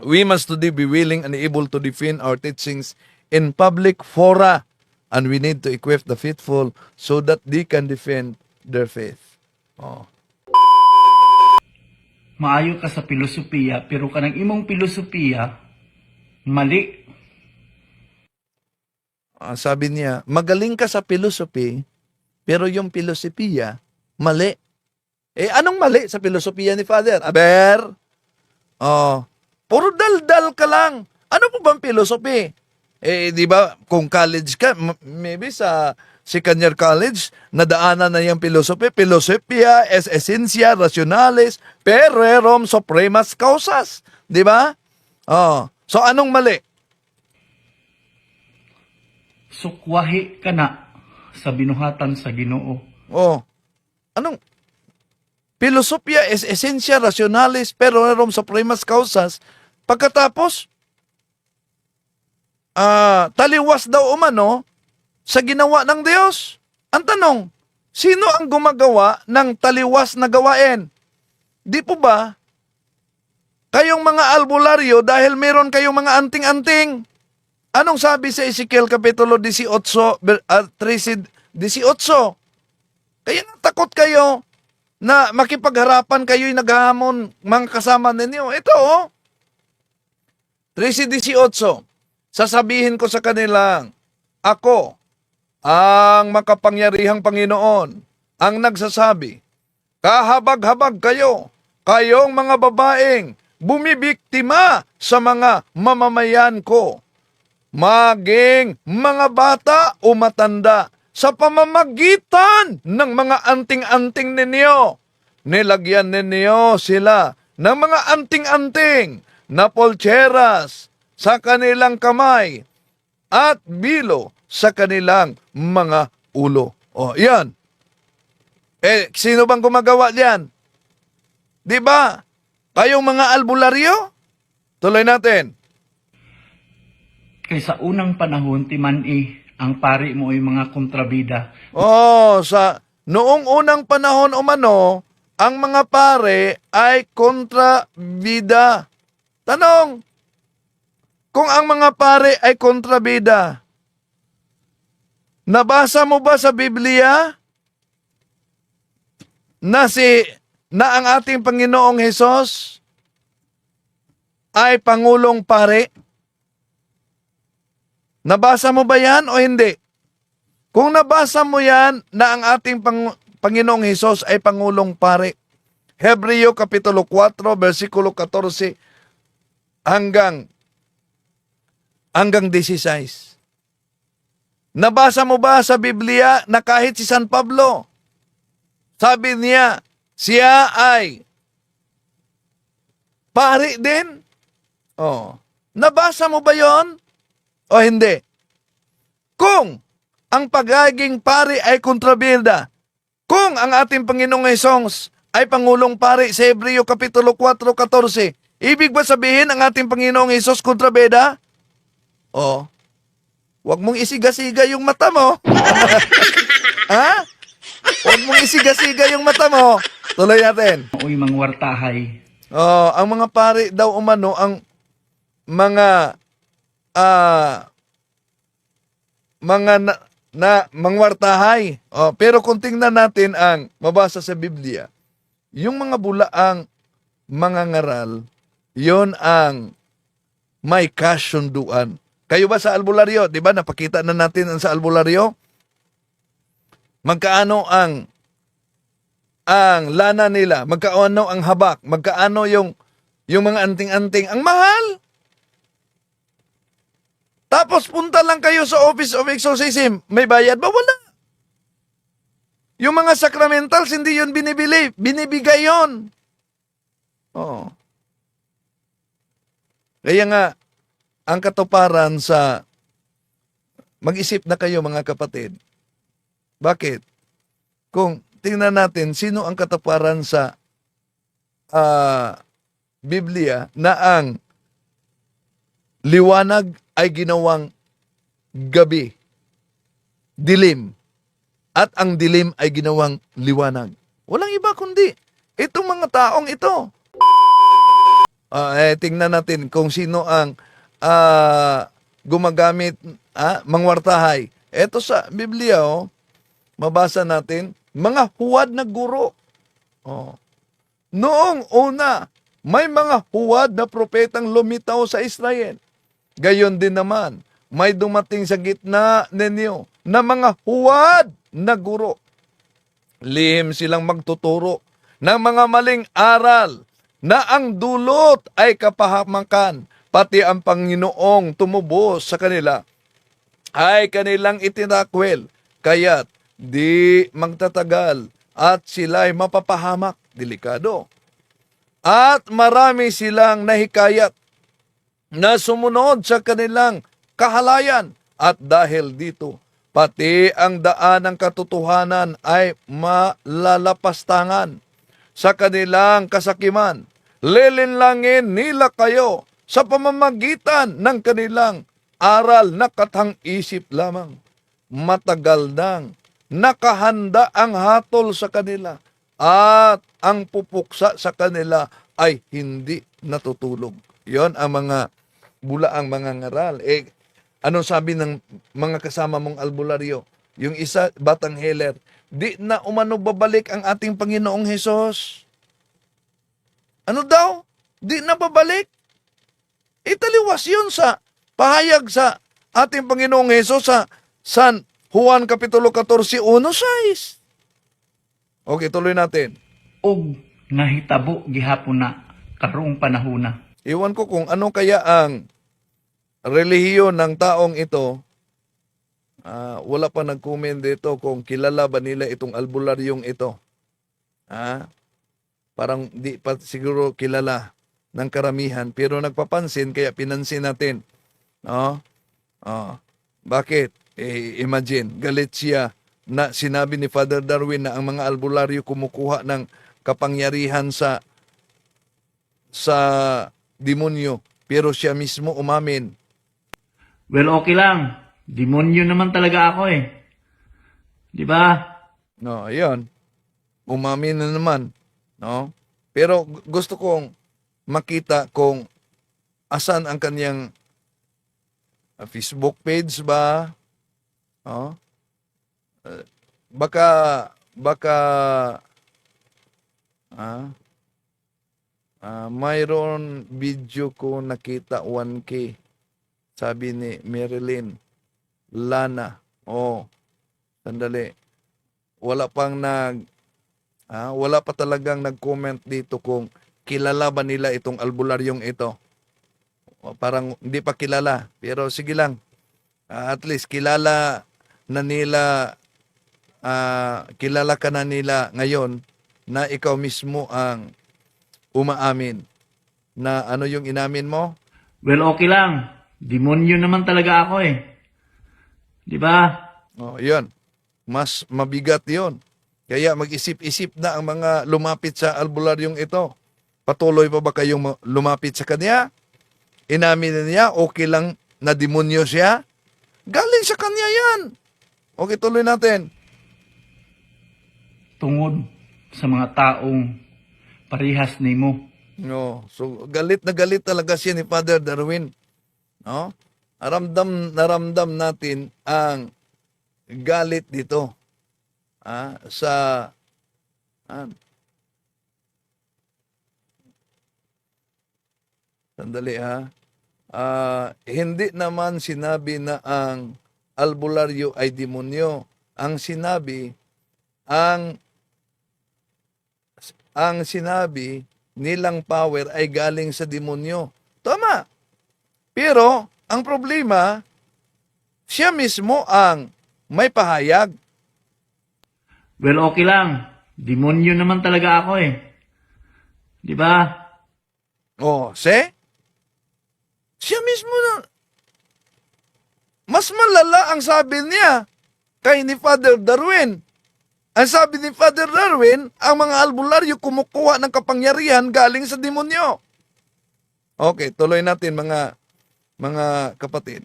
We must today be willing and able to defend our teachings in public fora, and we need to equip the faithful so that they can defend their faith. Oh. Maayo ka sa filosofiya, pero kanang imong filosofiya, mali. Sabi niya, magaling ka sa philosophy, pero yung filosofiya, mali. Anong mali sa filosofiya ni Father? Aber, puro daldal ka lang. Ano po bang philosophy? Di ba, kung college ka, maybe sa second year college, nadaanan na yung philosophy. Philosophia es essentia rationalis per rerum supremas causas. Di ba? So, anong mali? Sukwahi ka na sa binuhatan sa Ginoo. Anong? Philosophia es essentia rationalis per rerum supremas causas. Pagkatapos, taliwas daw umano sa ginawa ng Diyos. Ang tanong, sino ang gumagawa ng taliwas na gawain? Di po ba kayong mga albularyo dahil meron kayong mga anting-anting? Anong sabi sa Ezekiel Kapitulo 18, 13-18? Kaya takot kayo na makipagharapan kayo'y naghahamon mga kasama ninyo. Ito, 13-18. Sasabihin ko sa kanilang, ako, ang makapangyarihang Panginoon, ang nagsasabi, kahabag-habag kayo, kayong mga babaeng bumibiktima sa mga mamamayan ko, maging mga bata o matanda, sa pamamagitan ng mga anting-anting ninyo. Nilagyan ninyo sila ng mga anting-anting na polcheras sa kanilang kamay at bilo sa kanilang mga ulo. Yan. Sino bang gumagawa diyan? Di ba? Kayong mga albularyo? Tuloy natin. Kay sa unang panahon, ang pari mo ay mga kontrabida. Sa noong unang panahon umano, ang mga pare ay kontrabida. Tanong, kung ang mga pare ay kontrabida, nabasa mo ba sa Biblia na ang ating Panginoong Hesus ay Pangulong Pare? Nabasa mo ba yan o hindi? Kung nabasa mo yan na ang ating Panginoong Hesus ay Pangulong Pare, Hebreo Kapitulo 4, versikulo 14 hanggang 16. Nabasa mo ba sa Biblia na kahit si San Pablo, sabi niya, siya ay pari din? Nabasa mo ba yon o hindi? Kung ang pagiging pari ay kontrabida, kung ang ating Panginoong Hesus ay Pangulong Pari sa Hebreo Kapitulo 4:14, ibig ba sabihin ang ating Panginoong Hesus kontrabida? Huwag mong isiga-siga yung mata mo. Ha? Huwag mong isiga-siga yung mata mo. Tuloy natin. Uy, mangwartahay. Ang mga pari daw umano, ang mga mangwartahay. Pero kung tingnan natin ang mabasa sa Biblia, yung mga bulaang mga ngaral, yon ang may kasunduan. Kayo ba sa albularyo? Di ba napakita na natin ang sa albularyo? Magkaano ang lana nila, magkaano ang habak, magkaano yung mga anting-anting. Ang mahal! Tapos punta lang kayo sa Office of Exorcism. May bayad ba? Wala. Yung mga sacramentals, hindi yun binibili. Binibigay yun. Oo. Kaya nga, ang katuparan sa mag-isip na kayo mga kapatid. Bakit? Kung tingnan natin, sino ang katuparan sa Biblia na ang liwanag ay ginawang gabi, dilim, at ang dilim ay ginawang liwanag. Walang iba kundi itong mga taong ito. Tingnan natin kung sino ang gumagamit, mangwartahay. Ito sa Biblia, mabasa natin, mga huwad na guro. Noong una, may mga huwad na propetang lumitaw sa Israel. Gayon din naman, may dumating sa gitna ninyo na mga huwad na guro. Lihim silang magtuturo ng mga maling aral na ang dulot ay kapahamakan, pati ang Panginoong tumubos sa kanila ay kanilang itinakwil, kaya't di magtatagal at sila'y mapapahamak. Delikado. At marami silang nahikayat na sumunod sa kanilang kahalayan, at dahil dito, pati ang daan ng katotohanan ay malalapastangan. Sa kanilang kasakiman, lilinlangin nila kayo sa pamamagitan ng kanilang aral na katang-isip lamang. Matagal nang nakahanda ang hatol sa kanila, at ang pupuksa sa kanila ay hindi natutulog. Yon ang mga bulaang mga ngaral. Ano sabi ng mga kasama mong albularyo? Yung isa, batang heler, di na umano babalik ang ating Panginoong Hesus. Ano daw? Di na babalik? Italiwas yun sa pahayag sa ating Panginoong Hesus sa San Juan Kapitulo 14, 1-6. Okay, tuloy natin. Og nahitabo gihapon na karong panahona. Iwan ko kung ano kaya ang relihiyon ng taong ito. Wala pa nag-comment dito kung kilala ba nila itong albularyong ito. Parang di pa siguro kilala ng karamihan, pero nagpapansin kaya pinansin natin. Bakit? Imagine, galit siya na sinabi ni Father Darwin na ang mga albularyo kumukuha ng kapangyarihan sa demonyo, pero siya mismo umamin. Well, okay lang. Demonyo naman talaga ako eh. Di ba? No, ayun. Umamin na naman, no? Pero gusto kong makita kung asan ang kanyang Facebook page ba? Oh? Baka mayroon video ko nakita 1K. Sabi ni Marilyn Lana. Sandali. Wala pa talagang nag-comment dito kung kilala ba nila itong albularyong ito. Parang hindi pa kilala. Pero sige lang. At least kilala na nila, kilala ka na nila ngayon na ikaw mismo ang umaamin. Na ano yung inamin mo? Well, okay lang. Demonyo naman talaga ako eh. Di ba? Yun. Mas mabigat yun. Kaya mag-isip-isip na ang mga lumapit sa albularyong ito. Patuloy pa ba kayong lumapit sa kanya? Inamin na niya, okay lang na demonyo siya? Galing sa kanya yan. Okay, tuloy natin. Tungod sa mga taong parihas nimo. No, so galit na galit talaga siya ni Father Darwin. No? Naramdam natin ang galit dito. Sandali hindi naman sinabi na ang albularyo ay demonyo. Ang sinabi nilang power ay galing sa demonyo. Tama. Pero ang problema, siya mismo ang may pahayag. Well, okay lang. Demonyo naman talaga ako eh. Di ba? Siya mismo na. Mas malala ang sabi niya kay ni Father Darwin. Ang sabi ni Father Darwin, ang mga albularyo kumukuha ng kapangyarihan galing sa demonyo. Okay, tuloy natin mga kapatid.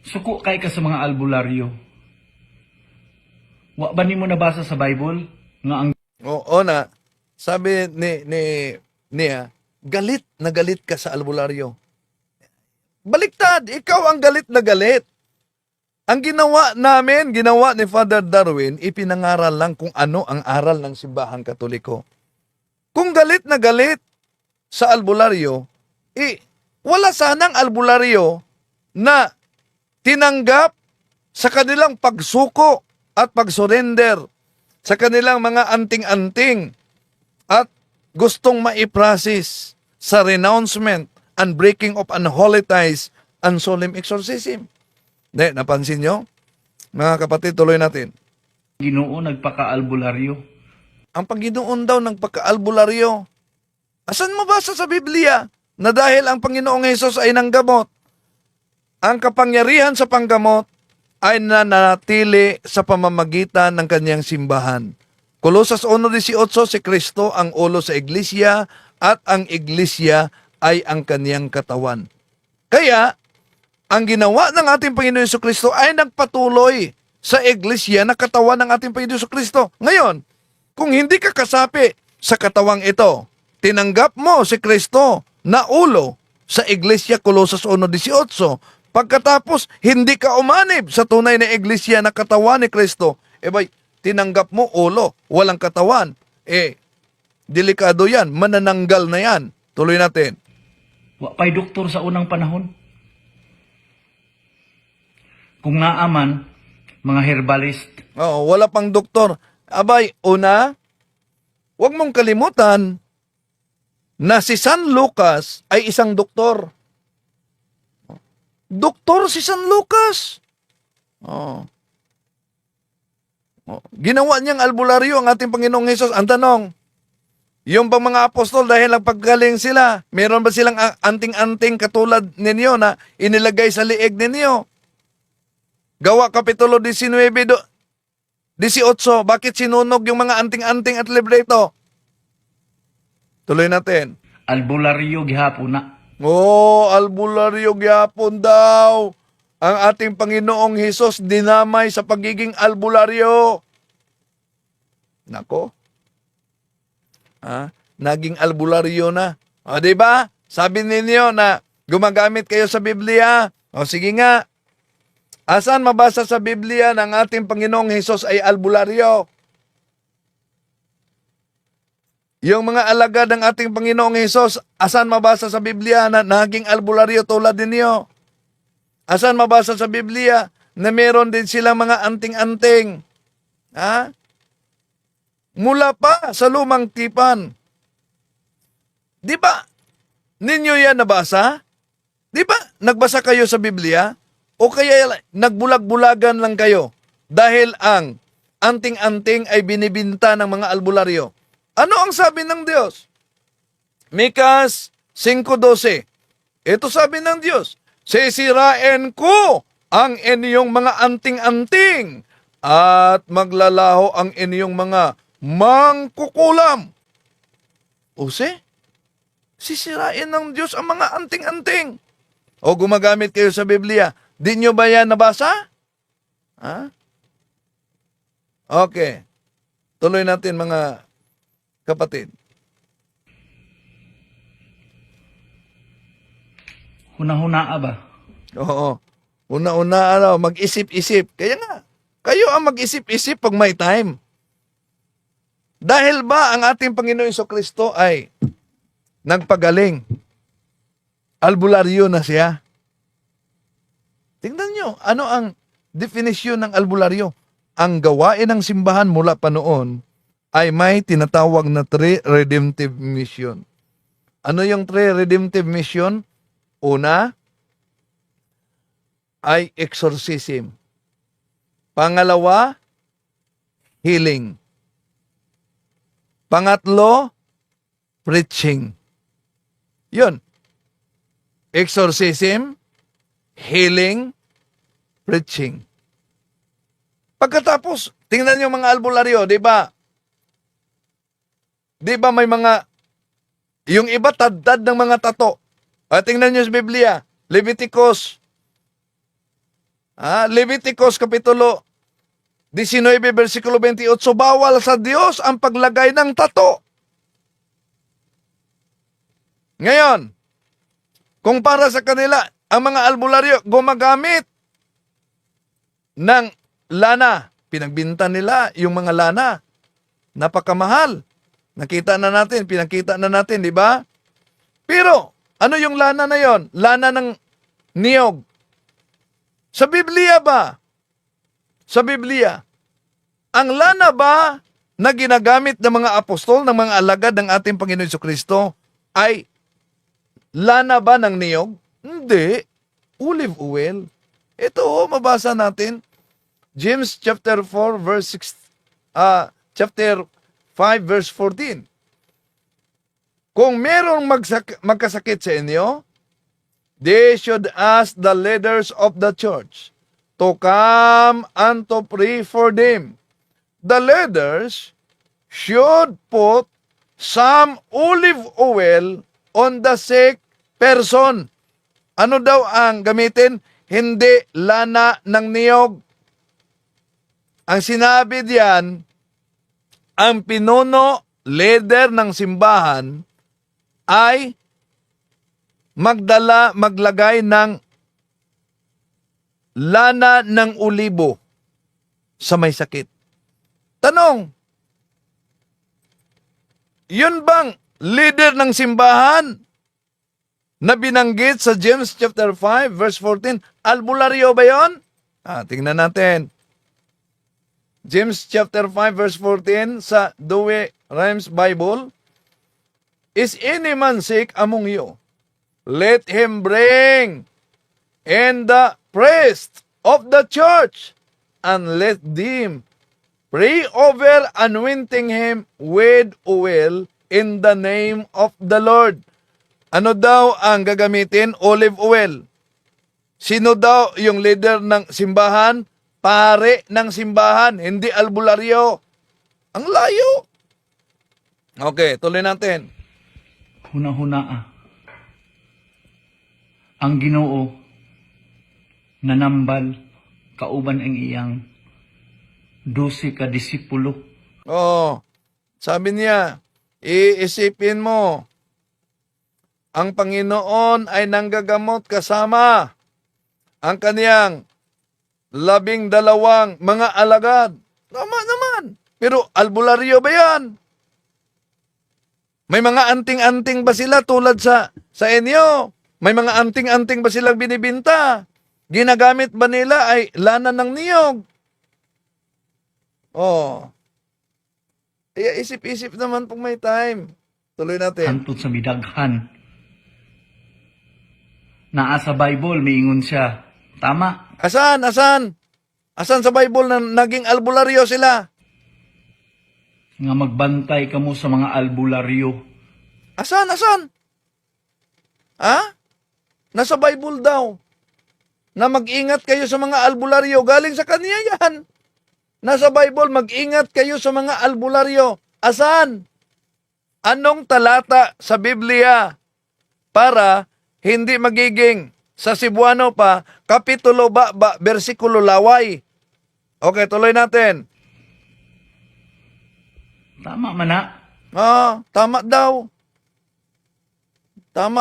Suko kay ka sa mga albularyo. Wa ba nimo nabasa sa Bible nga ang Oo na, sabi niya, galit na galit ka sa albularyo. Baliktad, ikaw ang galit na galit. Ang ginawa ni Father Darwin, ipinangaral lang kung ano ang aral ng Simbahang Katoliko. Kung galit na galit sa albularyo, wala sanang albularyo na tinanggap sa kanilang pagsuko at pagsurrender sa kanilang mga anting-anting at gustong maiprasis sa renouncement and breaking of unholy ties and solemn exorcism. Napansin nyo? Mga kapatid, tuloy natin. Ginoo nagpaka-albularyo? Ang Panginoon daw ng pagka-albularyo. Asan mabasa sa Biblia na dahil ang Panginoong Hesus ay nanggamot, ang kapangyarihan sa panggamot ay nanatili sa pamamagitan ng kanyang simbahan. Kolosas 1:18, si Kristo ang ulo sa iglesia at ang iglesia ay ang kanyang katawan. Kaya, ang ginawa ng ating Panginoon Jesucristo ay nagpatuloy sa iglesia na katawan ng ating Panginoon Jesucristo. Ngayon, kung hindi ka kasapi sa katawang ito, tinanggap mo si Kristo na ulo sa iglesia, Kolosas 1:18, pagkatapos hindi ka umanib sa tunay na iglesia na katawan ni Kristo, tinanggap mo ulo, walang katawan, delikado yan, manananggal na yan. Tuloy natin. Wa pa'y doktor sa unang panahon? Kung naaman, mga herbalist. Wala pang doktor. Una, huwag mong kalimutan na si San Lucas ay isang doktor. Doktor si San Lucas. Ginawa niyang albularyo ang ating Panginoong Hesus. Ang tanong, yung bang mga apostol dahil lang paggaling sila, meron ba silang anting-anting katulad ninyo na inilagay sa liig ninyo? Gawa Kapitulo 19, 18, bakit sinunog yung mga anting-anting at libreto? Tuloy natin. Albularyo gihapon na. Albularyo gyapon daw. Ang ating Panginoong Hesus dinamay sa pagiging albularyo. Nako. Naging albularyo na. Di ba? Sabi ninyo na gumagamit kayo sa Biblia. Sige nga. Asan mabasa sa Biblia ng ating Panginoong Hesus ay albularyo? Yung mga alagad ng ating Panginoong Hesus, asan mabasa sa Biblia na naging albularyo tulad ninyo? Asan mabasa sa Biblia na meron din silang mga anting-anting? Mula pa sa lumang tipan. Di ba ninyo yan nabasa? Di ba nagbasa kayo sa Biblia? O kaya nagbulag-bulagan lang kayo dahil ang anting-anting ay binibinta ng mga albularyo? Ano ang sabi ng Diyos? Mikas 5:12. Ito sabi ng Diyos, sisirain ko ang inyong mga anting-anting at maglalaho ang inyong mga mangkukulam. Sisirain ng Diyos ang mga anting-anting. O gumagamit kayo sa Biblia. Di nyo ba yan nabasa? Okay. Tuloy natin mga kapatid. Huna-hunaa ba? Oo. Una-una, mag-isip-isip. Kaya nga, kayo ang mag-isip-isip pag may time. Dahil ba ang ating Panginoon Jesucristo ay nagpagaling. Albularyo na siya. Tingnan nyo, ano ang definisyon ng albularyo? Ang gawain ng simbahan mula pa noon ay may tinatawag na three redemptive mission. Ano yung three redemptive mission? Una ay exorcism. Pangalawa, healing. Pangatlo, preaching. Yun. Exorcism, healing, preaching. Pagkatapos, tingnan niyo mga albularyo, di ba? Di ba may mga, yung iba tad-tad ng mga tato. Tingnan niyo sa Biblia, Leviticus Kapitulo 19, versikulo 28, bawal sa Diyos ang paglagay ng tato. Ngayon, kung para sa kanila, ang mga albularyo gumagamit ng lana. Pinagbinta nila yung mga lana. Napakamahal. Pinakita na natin, di ba? Pero, ano yung lana na yon? Lana ng niyog. Sa Biblia ba? Sa Biblia, ang lana ba na ginagamit ng mga apostol, ng mga alagad ng ating Panginoon Jesucristo ay lana ba ng niyog? Hindi. Olive oil. Ito, mabasa natin. James chapter 4 verse chapter 5 verse 14. Kung merong magkasakit sa inyo, they should ask the leaders of the church to come and to pray for them. The leaders should put some olive oil on the sick person. Ano daw ang gamitin? Hindi lana ng niyog. Ang sinabi diyan, ang pinuno, leader ng simbahan, ay maglagay ng lana ng olibo sa may sakit. Tanong, yun bang leader ng simbahan na binanggit sa James chapter 5 verse 14, albularyo ba yun? Tingnan natin. James chapter 5 verse 14 sa Douay-Rheims Bible, is any man sick among you? Let him bring in the priest of the church, and let them pray over, anointing him with oil in the name of the Lord. Ano daw ang gagamitin? Olive oil. Sino daw yung leader ng simbahan? Pare ng simbahan, hindi albularyo. Ang layo. Okay, tuloy natin. Huna-huna ang Ginoo nanambal kauban ang iyang 12 ka disipulo. Sabi niya, iisipin mo, ang Panginoon ay nanggagamot kasama ang kaniyang 12 mga alagad. Tama naman. Pero albularyo ba yan? May mga anting-anting ba sila tulad sa inyo? May mga anting-anting ba silang binibinta? Ginagamit ba nila ay lana ng niyog? Isip-isip naman kung may time. Tuloy natin. Hantod sa midaghan. Naa sa Bible, miingon siya. Tama. Asan sa Bible na naging albularyo sila? Nga magbantay kamo sa mga albularyo. Asan? Nasa Bible daw. Na mag-ingat kayo sa mga albularyo. Galing sa kanya yan. Nasa Bible, mag-ingat kayo sa mga albularyo. Asan? Anong talata sa Biblia para hindi magiging sa Cebuano pa, kapitulo ba, versikulo laway? Okay, tuloy natin. Tama man na. Tama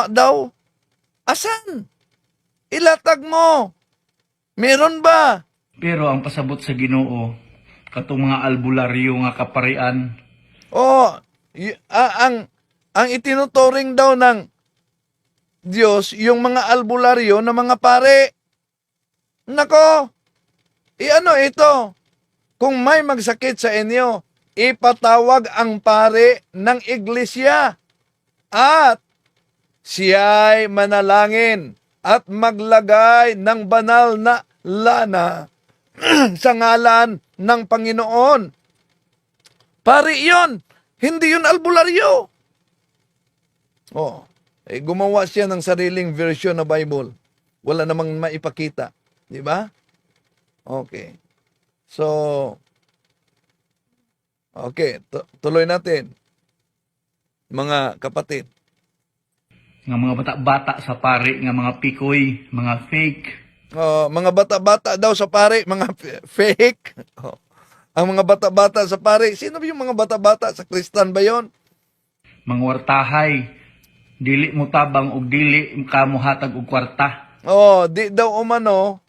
daw. Asan? Ilatag mo. Meron ba? Pero ang pasabot sa Ginoo, katong mga albularyo nga kaparian, ang itinuturing daw ng Diyos yung mga albularyo na mga pare. Nako, ano ito? Kung may magsakit sa inyo, ipatawag ang pare ng iglesia at siya'y manalangin at maglagay ng banal na lana sa ngalan ng Panginoon. Pare yon, hindi yun albularyo. Gumawa siya ng sariling version na Bible. Wala namang maipakita. Di ba? Okay. So, tuloy natin. Mga kapatid. Nga mga bata-bata sa pare, nga mga pikoy, mga fake. Mga bata-bata daw sa pare, mga fake. Ang mga bata-bata sa pare, sino ba yung mga bata-bata? Sa Kristan ba yon? Mga wartahay, dili mo tabang og dili kamo hatag og kwarta. Di daw umano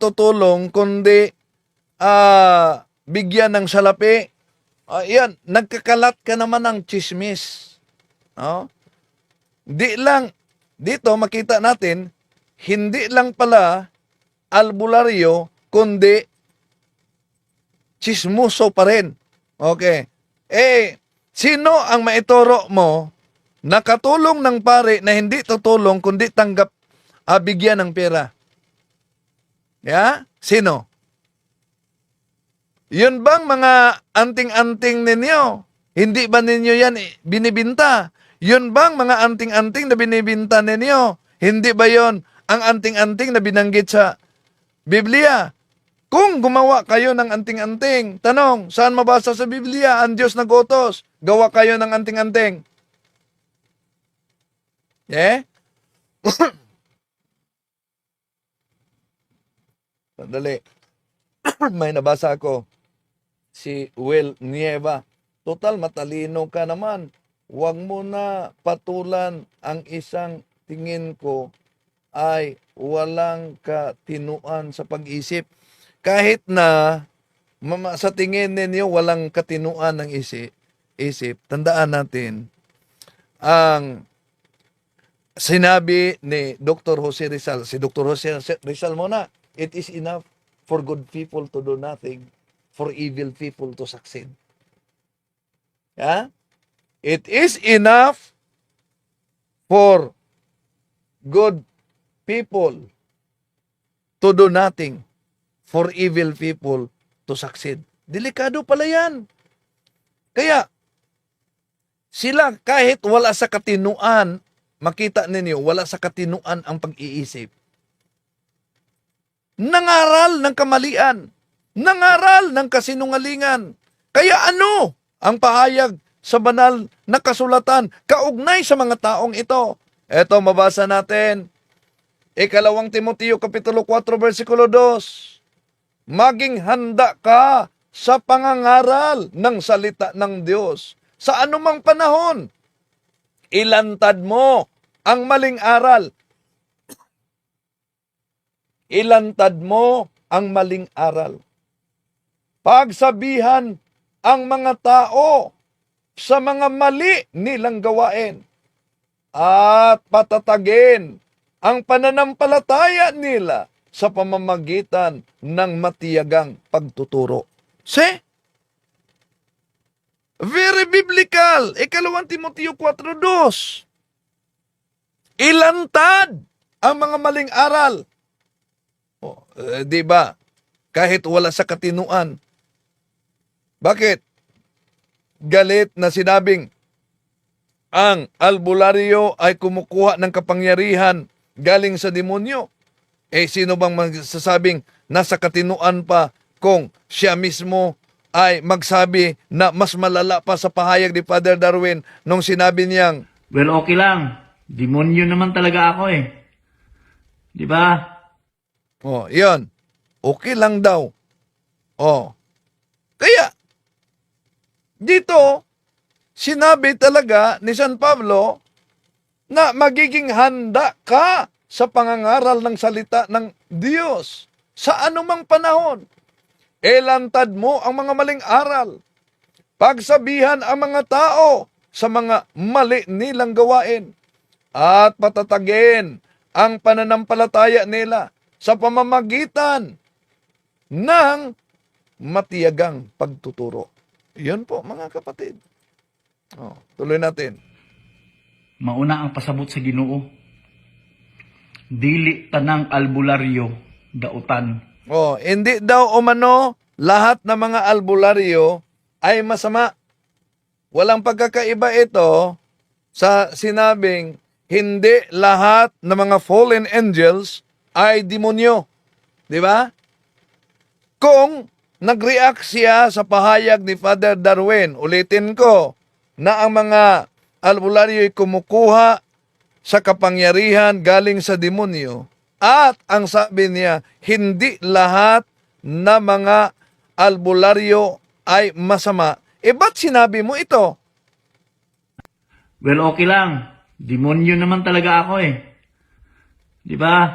tutulong kundi bigyan ng salapi. Yan, nagkakalat ka naman ng chismis. Dito makita natin, hindi lang pala albularyo, kundi chismoso pa rin. Okay. Sino ang maituro mo na katulong ng pare na hindi tutulong kundi tanggap bigyan ng pera? Sino? Yun bang mga anting-anting ninyo? Hindi ba ninyo yan binibinta? Yun bang mga anting-anting na binibinta ninyo? Hindi ba yon ang anting-anting na binanggit sa Biblia? Kung gumawa kayo ng anting-anting, tanong, saan mabasa sa Biblia ang Diyos nag-utos? Gawa kayo ng anting-anting. Sandali. May nabasa ako. Si Will Nieva. Total, matalino ka naman. Huwag mo na patulan ang isang tingin ko ay walang katinuan sa pag-isip. Kahit na sa tingin ninyo walang katinuan ng isip, tandaan natin ang sinabi ni Dr. Jose Rizal. Si Dr. Jose Rizal muna, it is enough for good people to do nothing, for evil people to succeed. It is enough for good people to do nothing, for evil people to succeed. Delikado pala yan. Kaya, sila kahit wala sa katinuan, makita ninyo, wala sa katinuan ang pag-iisip. Nangaral ng kamalian. Nangaral ng kasinungalingan. Kaya ano ang pahayag sa banal na kasulatan kaugnay sa mga taong ito? Ito, mabasa natin. 2 Timoteo Kapitulo 4, versikulo 2. Maging handa ka sa pangangaral ng salita ng Diyos. Sa anumang panahon, ilantad mo ang maling aral. Ilantad mo ang maling aral. Pagsabihan ang mga tao sa mga mali nilang gawain at patatagin ang pananampalataya nila sa pamamagitan ng matiyagang pagtuturo. See? Very biblical. 2 Timoteo 4:2. Ilantad ang mga maling aral. Di ba? Kahit wala sa katinuan. Bakit? Galit na sinabing ang albularyo ay kumukuha ng kapangyarihan galing sa demonyo. Sino bang magsasabing nasa katinuan pa kung siya mismo ay magsabi na mas malala pa sa pahayag ni Father Darwin nung sinabi niyang, Well, okay lang. Demonyo naman talaga ako eh. Di ba? Yun. Okay lang daw. Kaya, dito, sinabi talaga ni San Pablo na magiging handa ka sa pangangaral ng salita ng Diyos sa anumang panahon. Ilantad mo ang mga maling aral. Pagsabihan ang mga tao sa mga mali nilang gawain at patatagin ang pananampalataya nila sa pamamagitan ng matiyagang pagtuturo. Yun po, mga kapatid. Tuloy natin. Mauna ang pasabot sa Ginoo. Dili tanang albularyo dautan. Hindi daw umano lahat ng mga albularyo ay masama. Walang pagkakaiba ito sa sinabing hindi lahat ng mga fallen angels ay demonyo. Di ba? Kung nag-react siya sa pahayag ni Father Darwin, ulitin ko, na ang mga albularyo ay kumukuha sa kapangyarihan galing sa demonyo. At ang sabi niya, hindi lahat na mga albularyo ay masama. Ba't sinabi mo ito? Well, okay lang. Demonyo naman talaga ako eh. Di ba?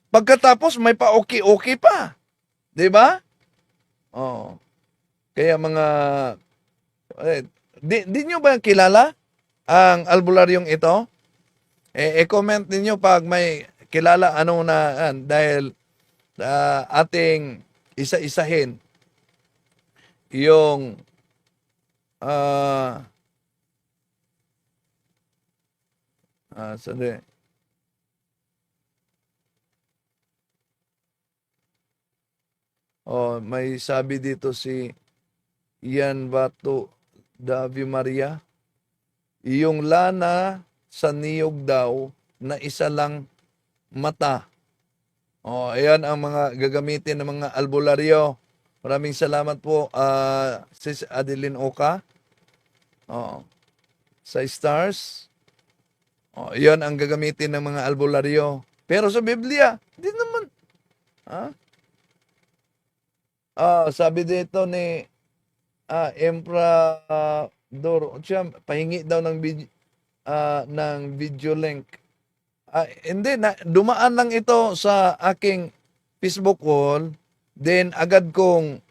Pagkatapos may pa-okay-okay pa. Di ba? Kaya mga... di nyo ba kilala ang albularyong ito? I-comment ninyo pag may kilala dahil ating isa-isahin yung sandali. May sabi dito si Ian Bato Davio Maria. Yung lana sa niyog daw na isa lang mata. Ayan ang mga gagamitin ng mga albularyo. Maraming salamat po, Sis Adeline Oka. Sa stars. Ayan ang gagamitin ng mga albularyo. Pero sa Biblia, di naman. Sabi dito ni Emperador, pahingi daw ng video link. Hindi, dumaan lang ito sa aking Facebook wall, then agad kong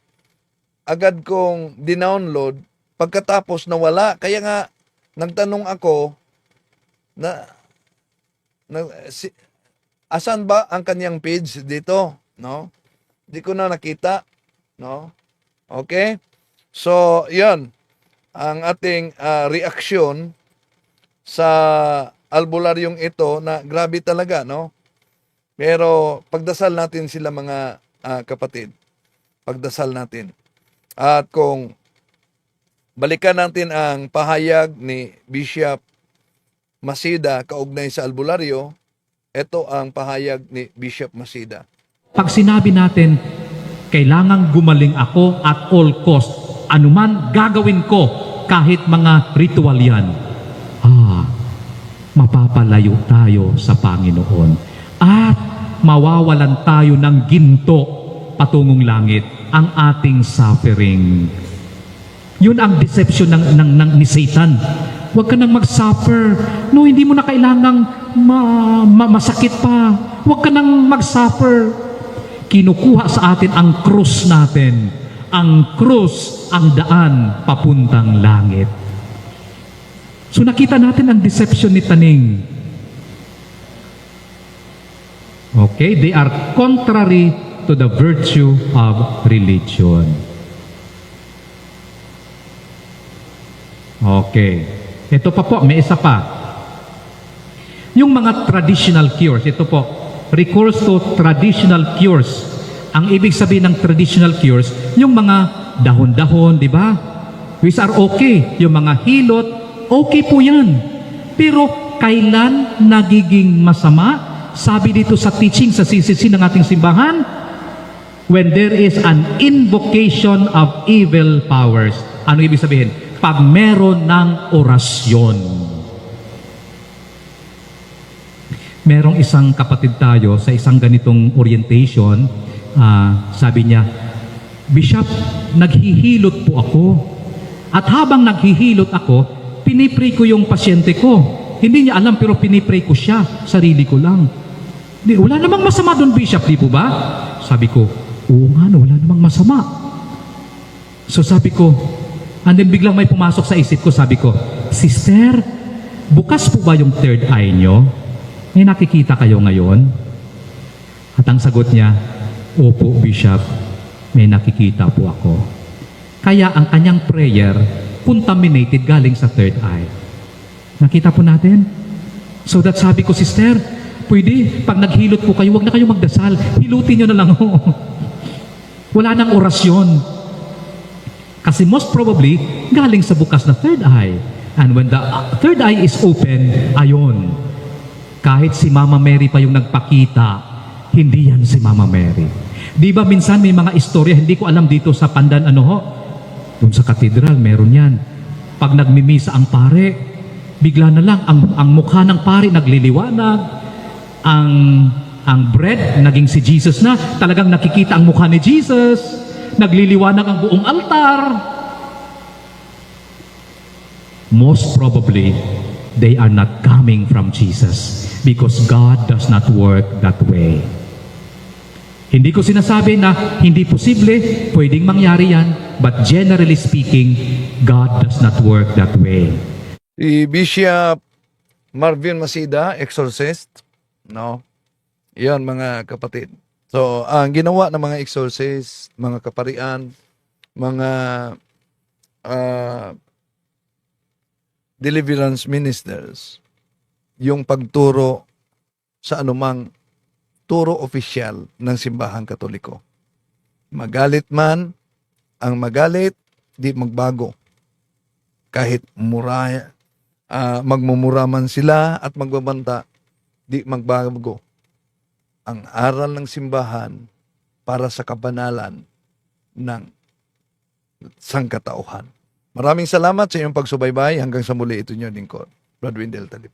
dinownload, pagkatapos nawala. Kaya nga, nagtanong ako, asan ba ang kanyang page dito? No? Di ko na nakita. No? Okay? So, yan ang ating reaksyon sa albularyong ito na grabe talaga, no? Pero pagdasal natin sila mga kapatid. Pagdasal natin. At kung balikan natin ang pahayag ni Bishop Masida kaugnay sa albularyo, ito ang pahayag ni Bishop Masida. Pag sinabi natin, kailangang gumaling ako at all cost, anuman gagawin ko, kahit mga ritual yan, mapapalayo tayo sa Panginoon at mawawalan tayo ng ginto patungong langit, ang ating suffering. Yun ang deception ni Satan. Huwag ka nang mag-suffer. No, hindi mo na kailangang masakit pa. Huwag ka nang mag-suffer. Kinukuha sa atin ang krus natin. Ang krus, ang daan papuntang langit. So nakita natin ang deception ni Taning. Okay, they are contrary to the virtue of religion. Okay. Ito pa po, may isa pa. Yung mga traditional cures, ito po, recourse to traditional cures. Ang ibig sabihin ng traditional cures, yung mga dahon-dahon, di ba? Which are okay. Yung mga hilot, okay po yan. Pero kailan nagiging masama? Sabi dito sa teaching sa CCC ng ating simbahan, when there is an invocation of evil powers. Ano ibig sabihin? Pag meron ng orasyon. Merong isang kapatid tayo sa isang ganitong orientation, sabi niya, Bishop, naghihilot po ako. At habang naghihilot ako, pinipray ko yung pasyente ko. Hindi niya alam pero pinipray ko siya, sarili ko lang. Wala namang masama doon, Bishop, di po ba? Sabi ko, oo nga, wala namang masama. So sabi ko, And then biglang may pumasok sa isip ko, sabi ko, Sister, bukas po ba yung third eye nyo? May nakikita kayo ngayon? At ang sagot niya, Opo, Bishop, may nakikita po ako. Kaya ang kanyang prayer, contaminated galing sa third eye. Nakita po natin? So that sabi ko, Sister, pwede, pag naghilot po kayo, wag na kayo magdasal. Hilutin nyo na lang ho. Wala nang orasyon. Kasi most probably, galing sa bukas na third eye. And when the third eye is open, ayon, kahit si Mama Mary pa yung nagpakita, hindi yan si Mama Mary. Di ba minsan may mga istorya, hindi ko alam dito sa Pandan, doon sa katedral, meron yan. Pag nagmimisa ang pare, bigla na lang, ang mukha ng pare nagliliwanag, ang bread, naging si Jesus na, talagang nakikita ang mukha ni Jesus, nagliliwanag ang buong altar. Most probably, they are not coming from Jesus because God does not work that way. Hindi ko sinasabi na hindi posible, pwedeng mangyari yan, but generally speaking, God does not work that way. Si Bishop Marvin Masida, exorcist, no? Yan mga kapatid. So, ang ginawa ng mga exorcist, mga kaparian, mga deliverance ministers, yung pagturo sa anumang turo opisyal ng simbahang Katoliko. Magalit man, ang magalit, di magbago. Kahit magmumura man sila at magbabanta, di magbago. Ang aral ng simbahan para sa kabanalan ng sangkatauhan. Maraming salamat sa iyong pagsubaybay. Hanggang sa muli, ito niyo lingkod, Brad Windel Talib.